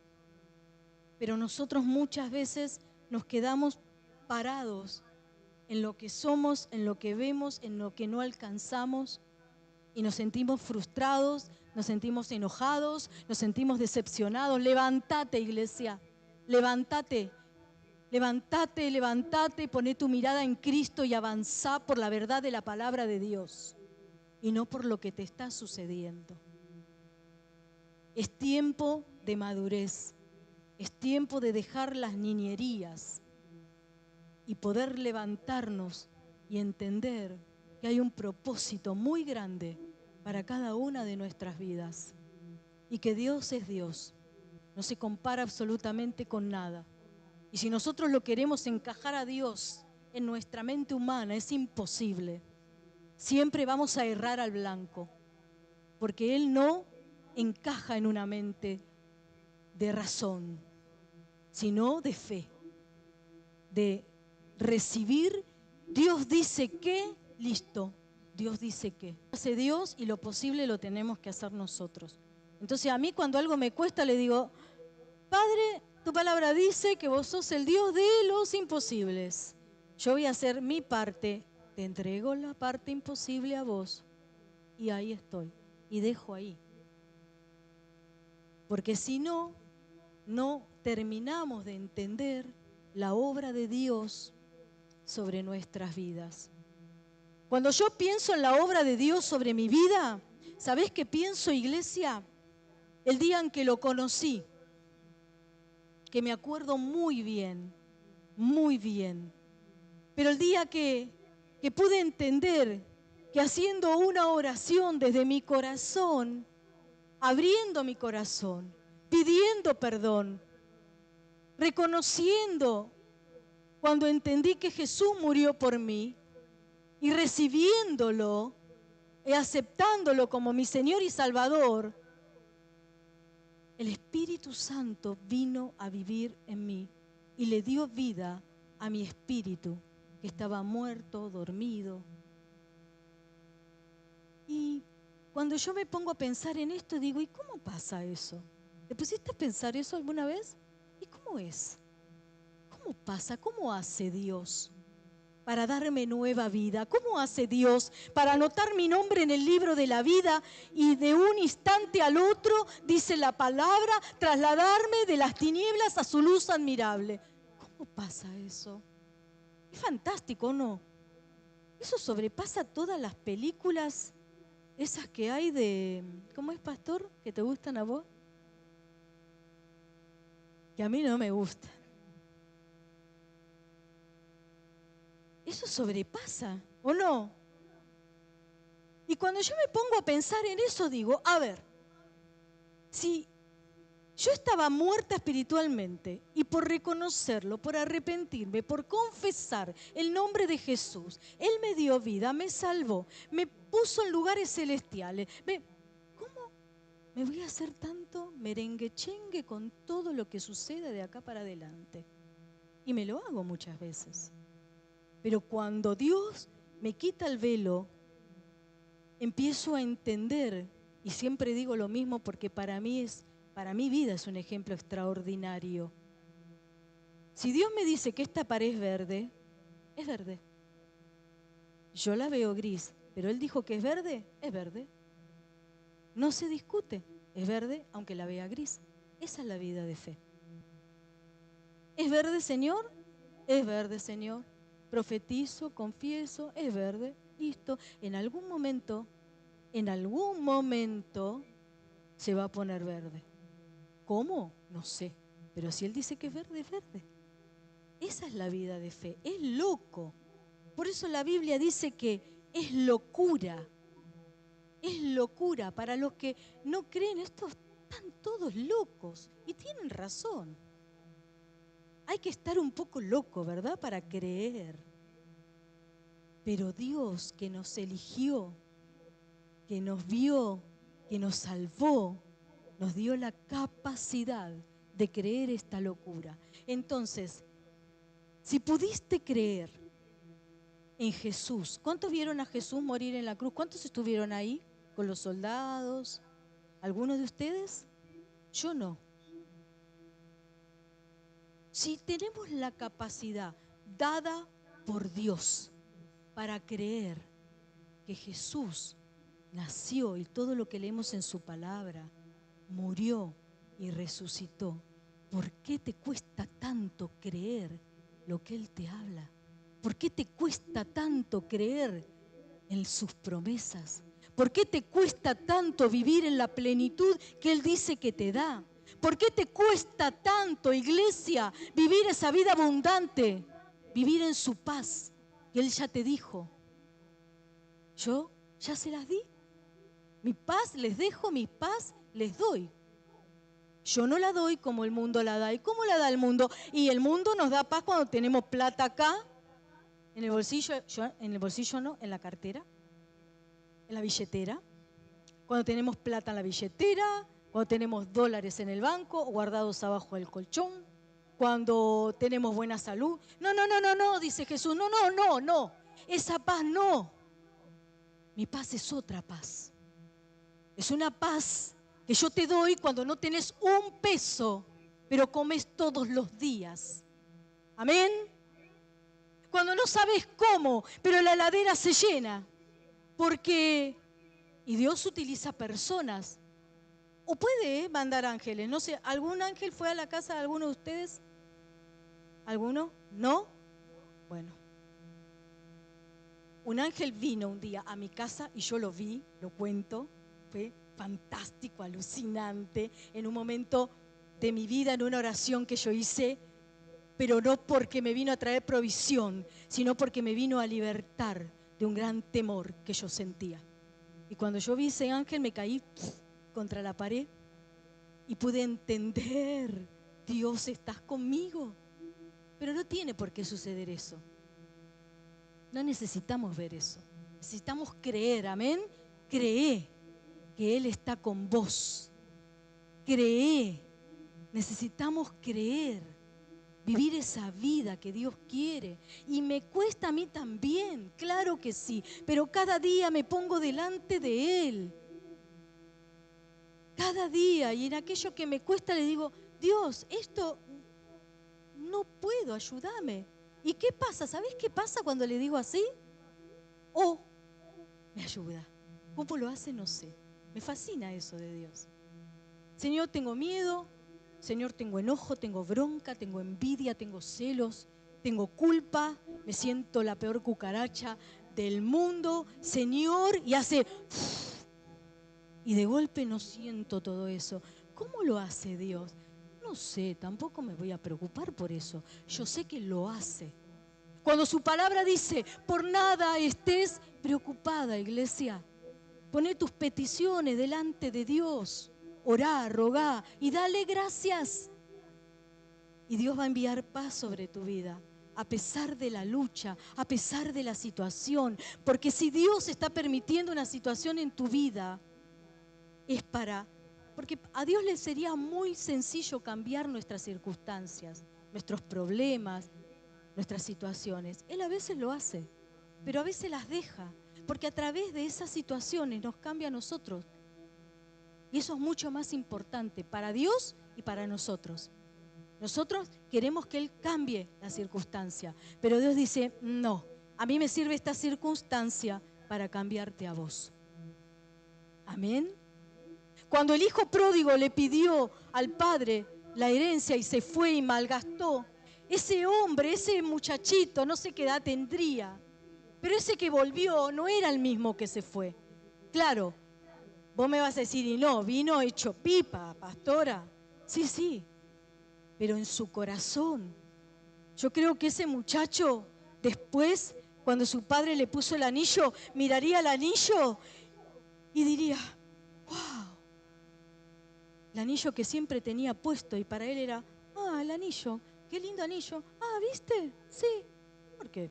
Pero nosotros muchas veces nos quedamos parados en lo que somos, en lo que vemos, en lo que no alcanzamos, y nos sentimos frustrados, nos sentimos enojados, nos sentimos decepcionados. Levántate, iglesia, levántate. Levántate, levántate, poné tu mirada en Cristo y avanzá por la verdad de la palabra de Dios y no por lo que te está sucediendo. Es tiempo de madurez, es tiempo de dejar las niñerías y poder levantarnos y entender que hay un propósito muy grande para cada una de nuestras vidas y que Dios es Dios, no se compara absolutamente con nada. Y si nosotros lo queremos encajar a Dios en nuestra mente humana, es imposible. Siempre vamos a errar al blanco, porque Él no encaja en una mente de razón, sino de fe, de recibir. Dios dice que, listo, Dios dice que. Hace Dios y lo posible lo tenemos que hacer nosotros. Entonces a mí cuando algo me cuesta le digo: Padre, tu palabra dice que vos sos el Dios de los imposibles. Yo voy a hacer mi parte, te entrego la parte imposible a vos. Y ahí estoy, y dejo ahí. Porque si no, no terminamos de entender la obra de Dios sobre nuestras vidas. Cuando yo pienso en la obra de Dios sobre mi vida, ¿sabés qué pienso, iglesia? El día en que lo conocí, que me acuerdo muy bien, pero el día que pude entender que haciendo una oración desde mi corazón, abriendo mi corazón, pidiendo perdón, reconociendo cuando entendí que Jesús murió por mí y recibiéndolo y aceptándolo como mi Señor y Salvador, el Espíritu Santo vino a vivir en mí y le dio vida a mi espíritu, que estaba muerto, dormido. Y cuando yo me pongo a pensar en esto, digo: ¿y cómo pasa eso? ¿Te pusiste a pensar eso alguna vez? ¿Y cómo es? ¿Cómo pasa? ¿Cómo hace Dios para darme nueva vida? ¿Cómo hace Dios para anotar mi nombre en el libro de la vida y de un instante al otro, dice la palabra, trasladarme de las tinieblas a su luz admirable? ¿Cómo pasa eso? Es fantástico, ¿no? Eso sobrepasa todas las películas esas que hay de... ¿Cómo es, pastor? ¿Que te gustan a vos? Que a mí no me gustan. Eso sobrepasa, ¿o no? Y cuando yo me pongo a pensar en eso, digo: a ver, si yo estaba muerta espiritualmente y por reconocerlo, por arrepentirme, por confesar el nombre de Jesús, Él me dio vida, me salvó, me puso en lugares celestiales. ¿Cómo me voy a hacer tanto merengue-chengue con todo lo que sucede de acá para adelante? Y me lo hago muchas veces. Pero cuando Dios me quita el velo, empiezo a entender, y siempre digo lo mismo porque para mi vida es un ejemplo extraordinario. Si Dios me dice que esta pared es verde, es verde. Yo la veo gris, pero Él dijo que es verde, es verde. No se discute, es verde aunque la vea gris. Esa es la vida de fe. ¿Es verde, Señor? Es verde, Señor. Profetizo, confieso, es verde, listo. En algún momento se va a poner verde. ¿Cómo? No sé. Pero si Él dice que es verde, es verde. Esa es la vida de fe. Es loco. Por eso la Biblia dice que es locura. Es locura. Para los que no creen, estos están todos locos. Y tienen razón. Hay que estar un poco loco, ¿verdad? Para creer. Pero Dios, que nos eligió, que nos vio, que nos salvó, nos dio la capacidad de creer esta locura. Entonces, si pudiste creer en Jesús, ¿cuántos vieron a Jesús morir en la cruz? ¿Cuántos estuvieron ahí con los soldados? ¿Algunos de ustedes? Yo no. Si tenemos la capacidad dada por Dios para creer que Jesús nació y todo lo que leemos en su palabra, murió y resucitó, ¿por qué te cuesta tanto creer lo que Él te habla? ¿Por qué te cuesta tanto creer en sus promesas? ¿Por qué te cuesta tanto vivir en la plenitud que Él dice que te da? ¿Por qué te cuesta tanto, iglesia, vivir esa vida abundante? Vivir en su paz, que Él ya te dijo. Yo ya se las di. Mi paz les dejo, mi paz les doy. Yo no la doy como el mundo la da. ¿Y cómo la da el mundo? Y el mundo nos da paz cuando tenemos plata acá, en el bolsillo, en el bolsillo no, en la cartera, en la billetera. Cuando tenemos plata en la billetera, cuando tenemos dólares en el banco guardados abajo del colchón, cuando tenemos buena salud. No, dice Jesús, no. Esa paz no. Mi paz es otra paz. Es una paz que yo te doy cuando no tenés un peso, pero comes todos los días. Amén. Cuando no sabes cómo, pero la heladera se llena. Y Dios utiliza personas. O puede mandar ángeles. No sé, ¿algún ángel fue a la casa de alguno de ustedes? ¿Alguno? ¿No? Bueno. Un ángel vino un día a mi casa y yo lo vi, lo cuento. Fue fantástico, alucinante, en un momento de mi vida, en una oración que yo hice, pero no porque me vino a traer provisión, sino porque me vino a libertar de un gran temor que yo sentía. Y cuando yo vi ese ángel me caí contra la pared y pude entender, Dios, estás conmigo. Pero no tiene por qué suceder eso. No necesitamos ver eso. Necesitamos creer, amén. Cree que Él está con vos. Cree. Necesitamos creer. Vivir esa vida que Dios quiere. Y me cuesta a mí también, claro que sí. Pero cada día me pongo delante de Él. Cada día. Y en aquello que me cuesta le digo, Dios, esto no puedo, ayúdame. ¿Y qué pasa? ¿Sabés qué pasa cuando le digo así? Oh, me ayuda. ¿Cómo lo hace? No sé. Me fascina eso de Dios. Señor, tengo miedo. Señor, tengo enojo, tengo bronca, tengo envidia, tengo celos, tengo culpa. Me siento la peor cucaracha del mundo. Señor, y hace... Y de golpe no siento todo eso. ¿Cómo lo hace Dios? No sé, tampoco me voy a preocupar por eso. Yo sé que lo hace. Cuando su palabra dice, por nada estés preocupada, iglesia. Poné tus peticiones delante de Dios. Orá, rogá y dale gracias. Y Dios va a enviar paz sobre tu vida. A pesar de la lucha, a pesar de la situación. Porque si Dios está permitiendo una situación en tu vida, es porque a Dios le sería muy sencillo cambiar nuestras circunstancias, nuestros problemas, nuestras situaciones. Él a veces lo hace, pero a veces las deja, porque a través de esas situaciones nos cambia a nosotros. Y eso es mucho más importante para Dios y para nosotros. Nosotros queremos que Él cambie la circunstancia, pero Dios dice, no, a mí me sirve esta circunstancia para cambiarte a vos. Amén. Cuando el hijo pródigo le pidió al padre la herencia y se fue y malgastó, ese hombre, ese muchachito, no sé qué edad tendría, pero ese que volvió no era el mismo que se fue. Claro, vos me vas a decir, y no, vino hecho pipa, pastora. Sí, pero en su corazón Yo creo que ese muchacho después, cuando su padre le puso el anillo, miraría el anillo y diría, wow, el anillo que siempre tenía puesto, y para él era, el anillo, qué lindo anillo. ¿Viste? Sí, porque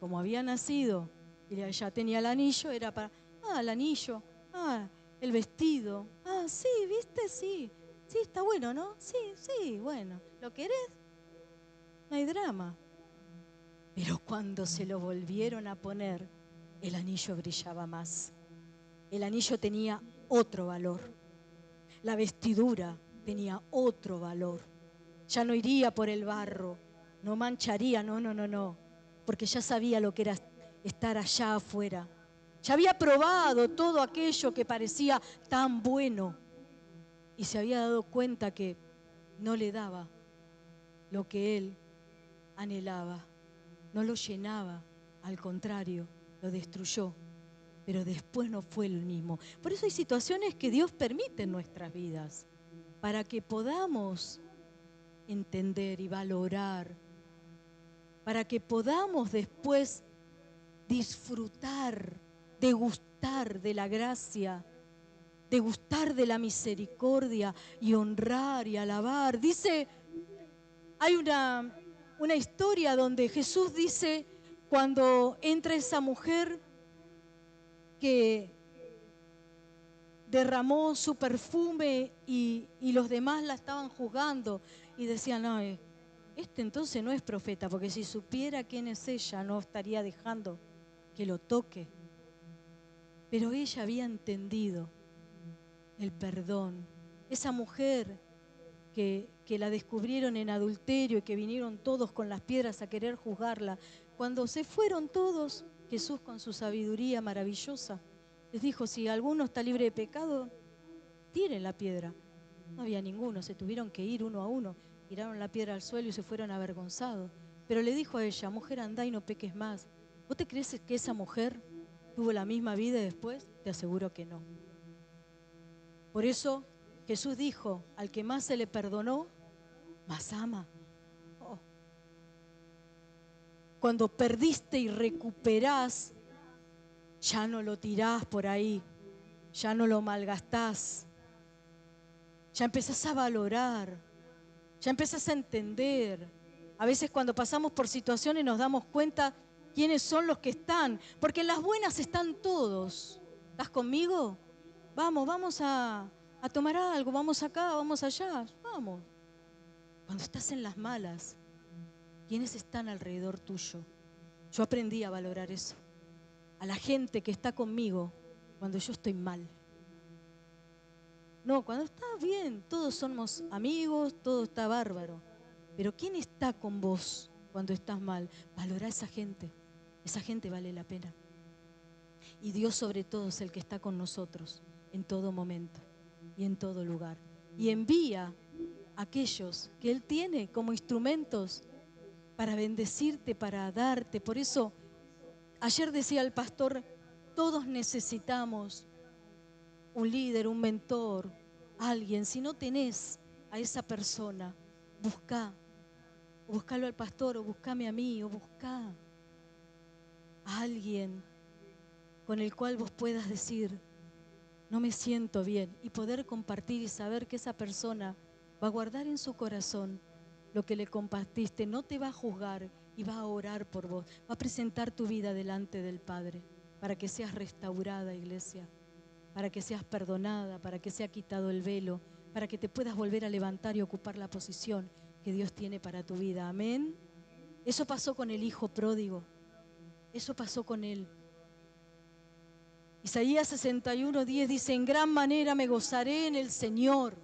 como había nacido y ya tenía el anillo, era para, el anillo, el vestido, sí, ¿viste? Sí, sí, está bueno, ¿no? Sí, sí, bueno, ¿lo querés? No hay drama. Pero cuando se lo volvieron a poner, el anillo brillaba más. El anillo tenía otro valor. La vestidura tenía otro valor. Ya no iría por el barro, no mancharía, no, porque ya sabía lo que era estar allá afuera. Ya había probado todo aquello que parecía tan bueno y se había dado cuenta que no le daba lo que él anhelaba, no lo llenaba, al contrario, lo destruyó. Pero después no fue el mismo. Por eso hay situaciones que Dios permite en nuestras vidas, para que podamos entender y valorar, para que podamos después disfrutar, degustar de la gracia, degustar de la misericordia y honrar y alabar. Dice, hay una historia donde Jesús dice, cuando entra esa mujer que derramó su perfume y los demás la estaban juzgando y decían, no, este entonces no es profeta, porque si supiera quién es ella no estaría dejando que lo toque. Pero ella había entendido el perdón. Esa mujer que la descubrieron en adulterio y que vinieron todos con las piedras a querer juzgarla, cuando se fueron todos, Jesús con su sabiduría maravillosa les dijo, si alguno está libre de pecado, tiren la piedra. No había ninguno, se tuvieron que ir uno a uno, tiraron la piedra al suelo y se fueron avergonzados. Pero le dijo a ella, mujer, andá y no peques más. ¿Vos te crees que esa mujer tuvo la misma vida después? Te aseguro que no. Por eso Jesús dijo, al que más se le perdonó, más ama. Oh. Cuando perdiste y recuperás, ya no lo tirás por ahí, ya no lo malgastás, ya empezás a valorar, ya empezás a entender. A veces cuando pasamos por situaciones nos damos cuenta quiénes son los que están, porque en las buenas están todos. ¿Estás conmigo? Vamos a tomar algo, vamos acá, vamos allá, vamos. Cuando estás en las malas, ¿quiénes están alrededor tuyo? Yo aprendí a valorar eso. A la gente que está conmigo cuando yo estoy mal. No, cuando estás bien, todos somos amigos, todo está bárbaro. Pero ¿quién está con vos cuando estás mal? Valorá a esa gente. Esa gente vale la pena. Y Dios sobre todo es el que está con nosotros en todo momento y en todo lugar. Y envía a aquellos que Él tiene como instrumentos para bendecirte, para darte. Por eso, ayer decía el pastor, todos necesitamos un líder, un mentor, alguien. Si no tenés a esa persona, buscalo al pastor, o buscame a mí, o buscá a alguien con el cual vos puedas decir, no me siento bien, y poder compartir y saber que esa persona va a guardar en su corazón lo que le compartiste, no te va a juzgar y va a orar por vos, va a presentar tu vida delante del Padre para que seas restaurada, iglesia, para que seas perdonada, para que sea quitado el velo, para que te puedas volver a levantar y ocupar la posición que Dios tiene para tu vida. Amén. Eso pasó con el hijo pródigo. Eso pasó con él. Isaías 61:10 dice, en gran manera me gozaré en el Señor,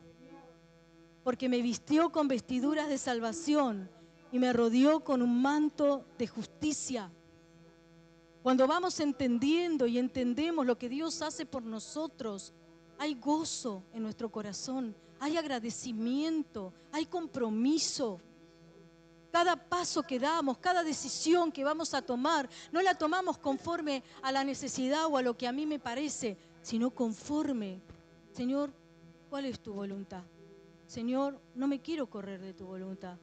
porque me vistió con vestiduras de salvación y me rodeó con un manto de justicia. Cuando vamos entendiendo y entendemos lo que Dios hace por nosotros, hay gozo en nuestro corazón, hay agradecimiento, hay compromiso. Cada paso que damos, cada decisión que vamos a tomar, no la tomamos conforme a la necesidad o a lo que a mí me parece, sino conforme, Señor, ¿cuál es tu voluntad? Señor, no me quiero correr de tu voluntad.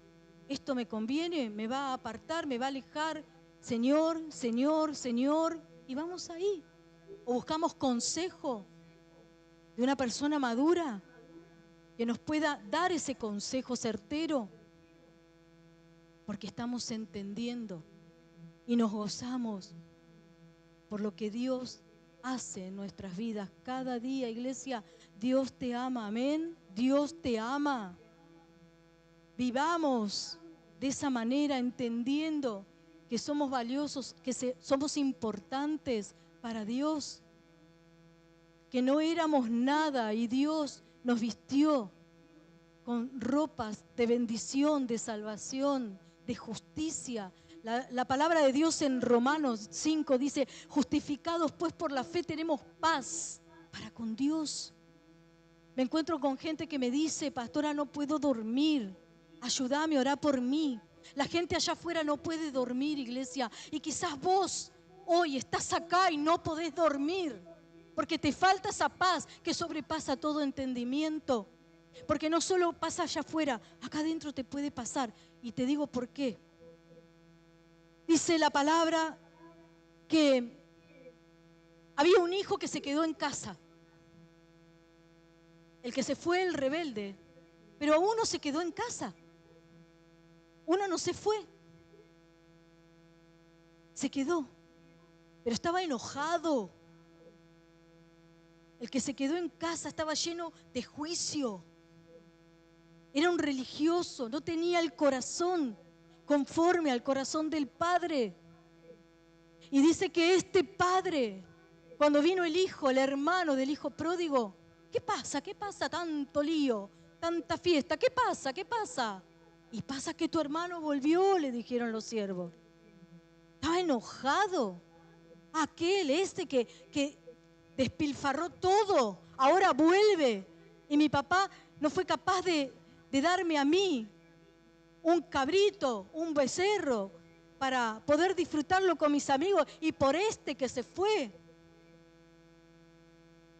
esto me conviene, me va a apartar, me va a alejar. Señor, Señor, Señor. Y vamos ahí. O buscamos consejo de una persona madura que nos pueda dar ese consejo certero. Porque estamos entendiendo y nos gozamos por lo que Dios hace en nuestras vidas. Cada día, iglesia, Dios te ama, amén. Dios te ama. Vivamos de esa manera, entendiendo que somos valiosos, que somos importantes para Dios, que no éramos nada y Dios nos vistió con ropas de bendición, de salvación, de justicia. La palabra de Dios en Romanos 5 dice, justificados pues por la fe tenemos paz para con Dios. Me encuentro con gente que me dice, pastora, no puedo dormir, ayúdame, orá por mí. La gente allá afuera no puede dormir, iglesia, y quizás vos hoy estás acá y no podés dormir, porque te falta esa paz que sobrepasa todo entendimiento. Porque no solo pasa allá afuera, acá adentro te puede pasar. Y te digo por qué. Dice la palabra que había un hijo que se quedó en casa. El que se fue, el rebelde. Pero uno se quedó en casa. Uno no se fue. Se quedó. Pero estaba enojado. El que se quedó en casa estaba lleno de juicio. Era un religioso, no tenía el corazón conforme al corazón del Padre. Y dice que este padre, cuando vino el hijo, el hermano del hijo pródigo, ¿qué pasa? ¿Qué pasa? Tanto lío, tanta fiesta, ¿qué pasa? ¿Qué pasa? Y pasa que tu hermano volvió, le dijeron los siervos. Estaba enojado. Aquel, que despilfarró todo, ahora vuelve. Y mi papá no fue capaz de darme a mí un cabrito, un becerro, para poder disfrutarlo con mis amigos. Y por este que se fue,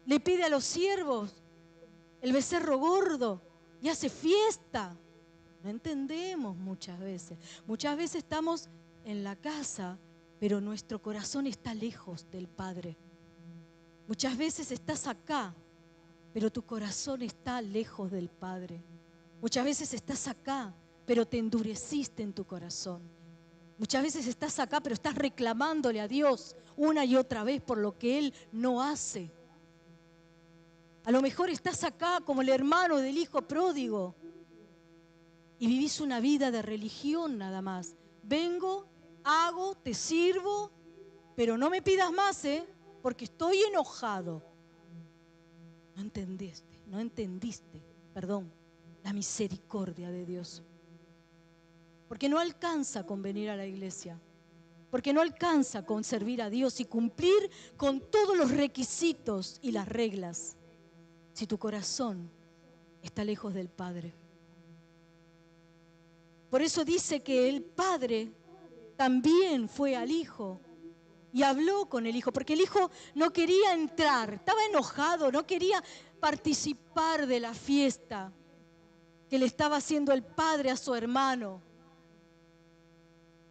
le pide a los siervos el becerro gordo y hace fiesta. No entendemos muchas veces. Muchas veces estamos en la casa, pero nuestro corazón está lejos del Padre. Muchas veces estás acá, pero tu corazón está lejos del Padre. Muchas veces estás acá, pero te endureciste en tu corazón. Muchas veces estás acá, pero estás reclamándole a Dios una y otra vez por lo que Él no hace. A lo mejor estás acá como el hermano del hijo pródigo y vivís una vida de religión nada más. Vengo, hago, te sirvo, pero no me pidas más, porque estoy enojado. No entendiste, la misericordia de Dios. Porque no alcanza con venir a la iglesia. Porque no alcanza con servir a Dios y cumplir con todos los requisitos y las reglas si tu corazón está lejos del Padre. Por eso dice que el Padre también fue al Hijo y habló con el Hijo, porque el Hijo no quería entrar, estaba enojado, no quería participar de la fiesta que le estaba haciendo el Padre a su hermano.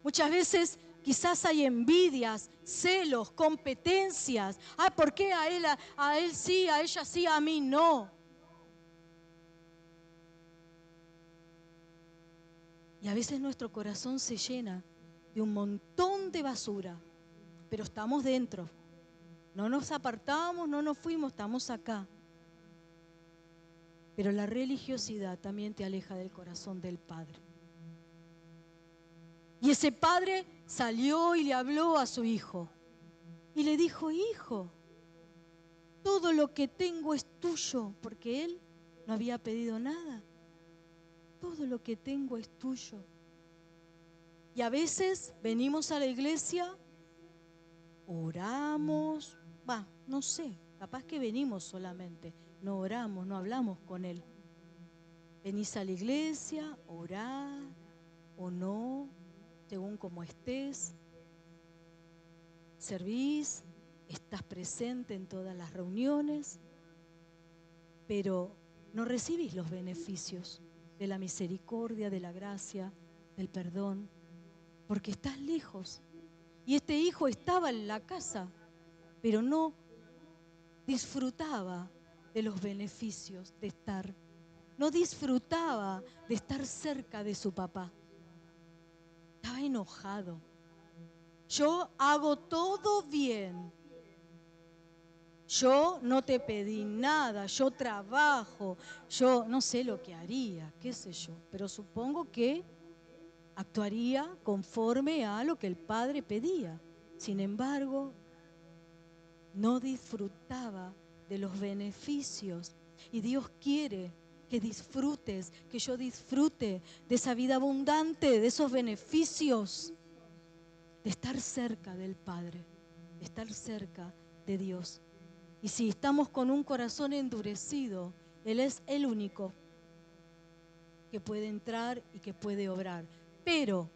Muchas veces quizás hay envidias, celos, competencias. ¿Por qué a él sí, a ella sí, a mí no? Y a veces nuestro corazón se llena de un montón de basura, pero estamos dentro. No nos apartamos, no nos fuimos, estamos acá. Pero la religiosidad también te aleja del corazón del Padre. Y ese padre salió y le habló a su hijo. Y le dijo, hijo, todo lo que tengo es tuyo, porque él no había pedido nada. Todo lo que tengo es tuyo. Y a veces venimos a la iglesia, oramos, no sé, capaz que venimos solamente, no oramos, no hablamos con él. Venís a la iglesia, orá o no, según como estés. Servís, estás presente en todas las reuniones, pero no recibís los beneficios de la misericordia, de la gracia, del perdón, porque estás lejos. Y este hijo estaba en la casa, pero no disfrutaba de los beneficios de estar. No disfrutaba de estar cerca de su papá. Estaba enojado. Yo hago todo bien. Yo no te pedí nada, yo trabajo, yo no sé lo que haría, qué sé yo, pero supongo que actuaría conforme a lo que el padre pedía. Sin embargo, no disfrutaba de los beneficios. Y Dios quiere que disfrutes, que yo disfrute de esa vida abundante, de esos beneficios, de estar cerca del Padre, de estar cerca de Dios. Y si estamos con un corazón endurecido, Él es el único que puede entrar y que puede obrar. Pero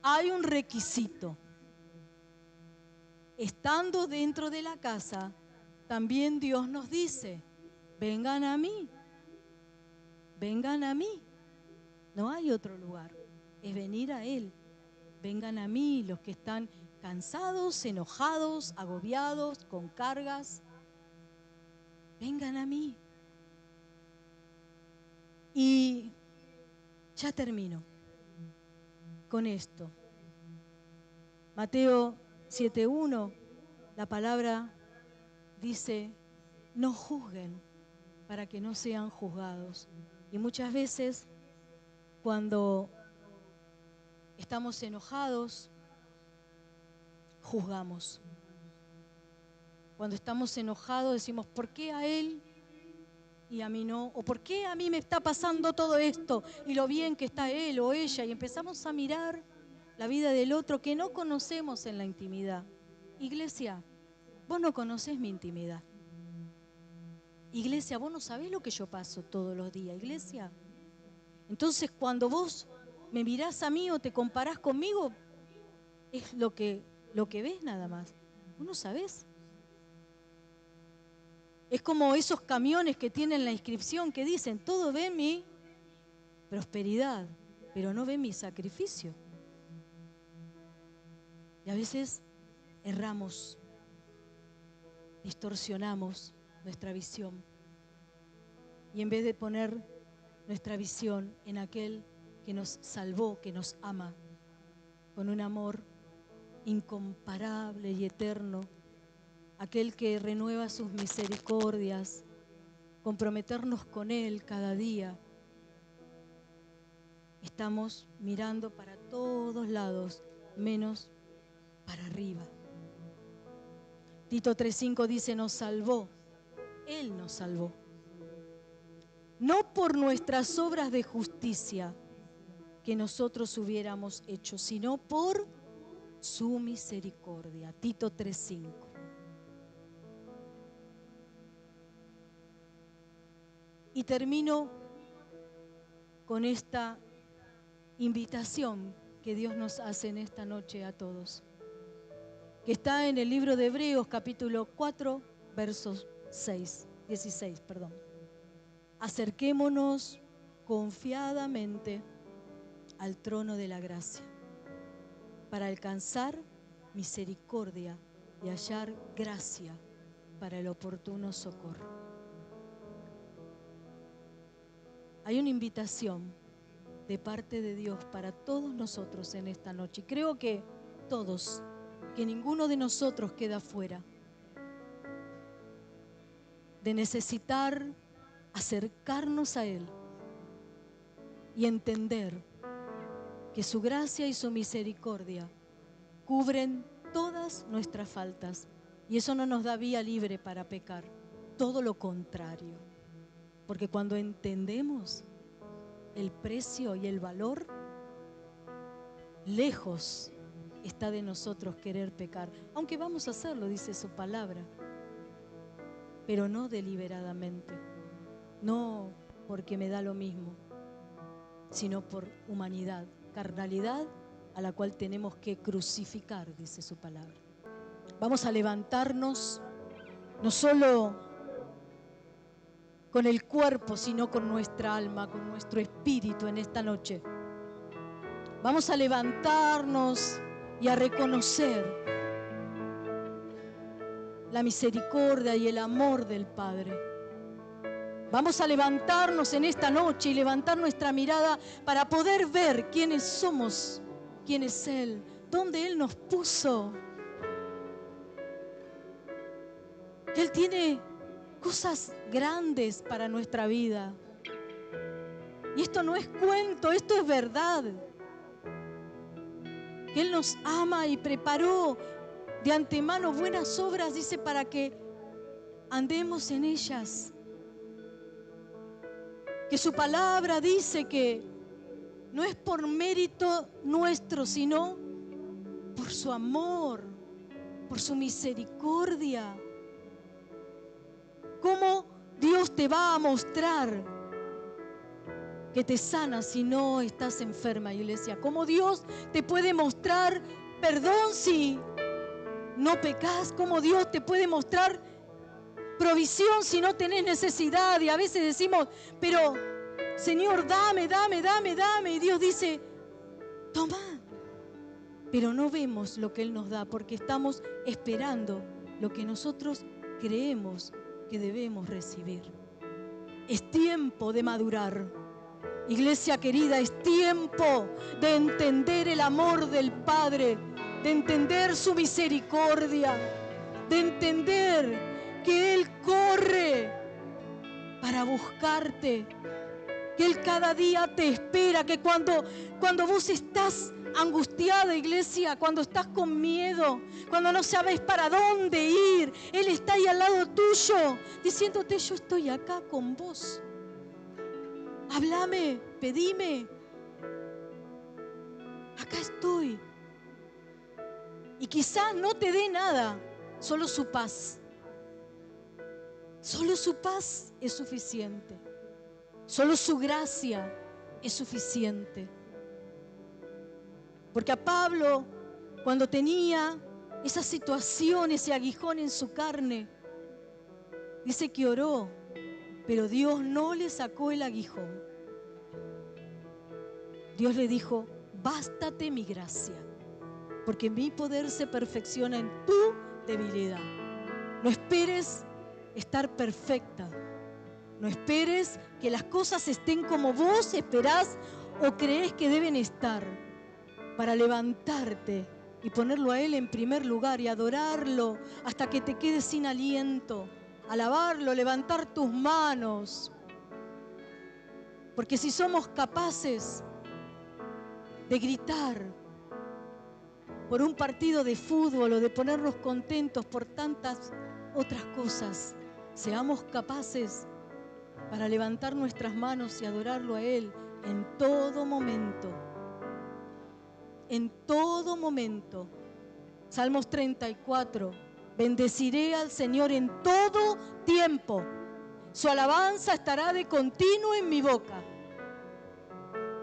hay un requisito. Estando dentro de la casa, también Dios nos dice, vengan a mí, vengan a mí. No hay otro lugar, es venir a Él. Vengan a mí los que están cansados, enojados, agobiados, con cargas. Vengan a mí. Y ya termino con esto. Mateo 7:1, la palabra dice, no juzguen para que no sean juzgados. Y muchas veces cuando estamos enojados, juzgamos. Cuando estamos enojados decimos, ¿por qué a él y a mí no? ¿O por qué a mí me está pasando todo esto y lo bien que está él o ella? Y empezamos a mirar la vida del otro que no conocemos en la intimidad. Iglesia, vos no conocés mi intimidad. Iglesia, vos no sabés lo que yo paso todos los días. Iglesia, entonces cuando vos me mirás a mí o te comparás conmigo, es lo que ves nada más. Vos no sabés. Es como esos camiones que tienen la inscripción que dicen, todo ve mi prosperidad, pero no ve mi sacrificio. Y a veces erramos, distorsionamos nuestra visión. Y en vez de poner nuestra visión en aquel que nos salvó, que nos ama, con un amor incomparable y eterno, aquel que renueva sus misericordias, comprometernos con Él cada día. Estamos mirando para todos lados, menos para arriba. Tito 3:5 dice, nos salvó, Él nos salvó. No por nuestras obras de justicia que nosotros hubiéramos hecho, sino por su misericordia. Tito 3:5. Y termino con esta invitación que Dios nos hace en esta noche a todos, que está en el libro de Hebreos capítulo 4, versos 16. Acerquémonos confiadamente al trono de la gracia para alcanzar misericordia y hallar gracia para el oportuno socorro. Hay una invitación de parte de Dios para todos nosotros en esta noche. Y creo que todos, que ninguno de nosotros queda fuera de necesitar acercarnos a Él y entender que su gracia y su misericordia cubren todas nuestras faltas. Y eso no nos da vía libre para pecar, todo lo contrario. Porque cuando entendemos el precio y el valor, lejos está de nosotros querer pecar. Aunque vamos a hacerlo, dice su palabra, pero no deliberadamente, no porque me da lo mismo, sino por humanidad, carnalidad a la cual tenemos que crucificar, dice su palabra. Vamos a levantarnos, no solo con el cuerpo, sino con nuestra alma, con nuestro espíritu en esta noche. Vamos a levantarnos y a reconocer la misericordia y el amor del Padre. Vamos a levantarnos en esta noche y levantar nuestra mirada para poder ver quiénes somos, quién es Él, dónde Él nos puso. Que Él tiene cosas grandes para nuestra vida. Y esto no es cuento, esto es verdad. Que Él nos ama y preparó de antemano buenas obras, dice, para que andemos en ellas. Que su palabra dice que no es por mérito nuestro, sino por su amor, por su misericordia. ¿Cómo Dios te va a mostrar que te sana si no estás enferma, iglesia? ¿Cómo Dios te puede mostrar perdón si no pecas? ¿Cómo Dios te puede mostrar provisión si no tenés necesidad? Y a veces decimos, pero Señor, dame. Y Dios dice, toma. Pero no vemos lo que Él nos da porque estamos esperando lo que nosotros creemos que debemos recibir. Es tiempo de madurar. Iglesia querida, es tiempo de entender el amor del Padre, de entender su misericordia, de entender que Él corre para buscarte, que Él cada día te espera, que cuando vos estás angustiada, iglesia, cuando estás con miedo, cuando no sabes para dónde ir, Él está ahí al lado tuyo, diciéndote, yo estoy acá con vos. Háblame, pedime. Acá estoy. Y quizás no te dé nada, solo su paz. Solo su paz es suficiente. Solo su gracia es suficiente. Porque a Pablo, cuando tenía esa situación, ese aguijón en su carne, dice que oró, pero Dios no le sacó el aguijón. Dios le dijo, bástate mi gracia, porque mi poder se perfecciona en tu debilidad. No esperes estar perfecta. No esperes que las cosas estén como vos esperás o crees que deben estar, para levantarte y ponerlo a Él en primer lugar y adorarlo hasta que te quedes sin aliento, alabarlo, levantar tus manos. Porque si somos capaces de gritar por un partido de fútbol o de ponernos contentos por tantas otras cosas, seamos capaces para levantar nuestras manos y adorarlo a Él en todo momento. En todo momento. Salmos 34. Bendeciré al Señor en todo tiempo. Su alabanza estará de continuo en mi boca.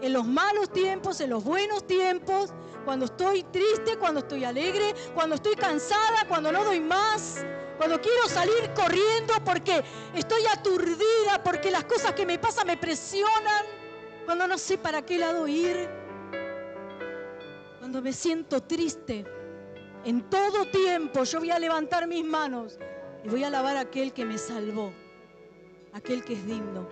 En los malos tiempos, en los buenos tiempos, cuando estoy triste, cuando estoy alegre, cuando estoy cansada, cuando no doy más, cuando quiero salir corriendo porque estoy aturdida, porque las cosas que me pasan me presionan, cuando no sé para qué lado ir, cuando me siento triste. En todo tiempo yo voy a levantar mis manos y voy a alabar a aquel que me salvó, aquel que es digno.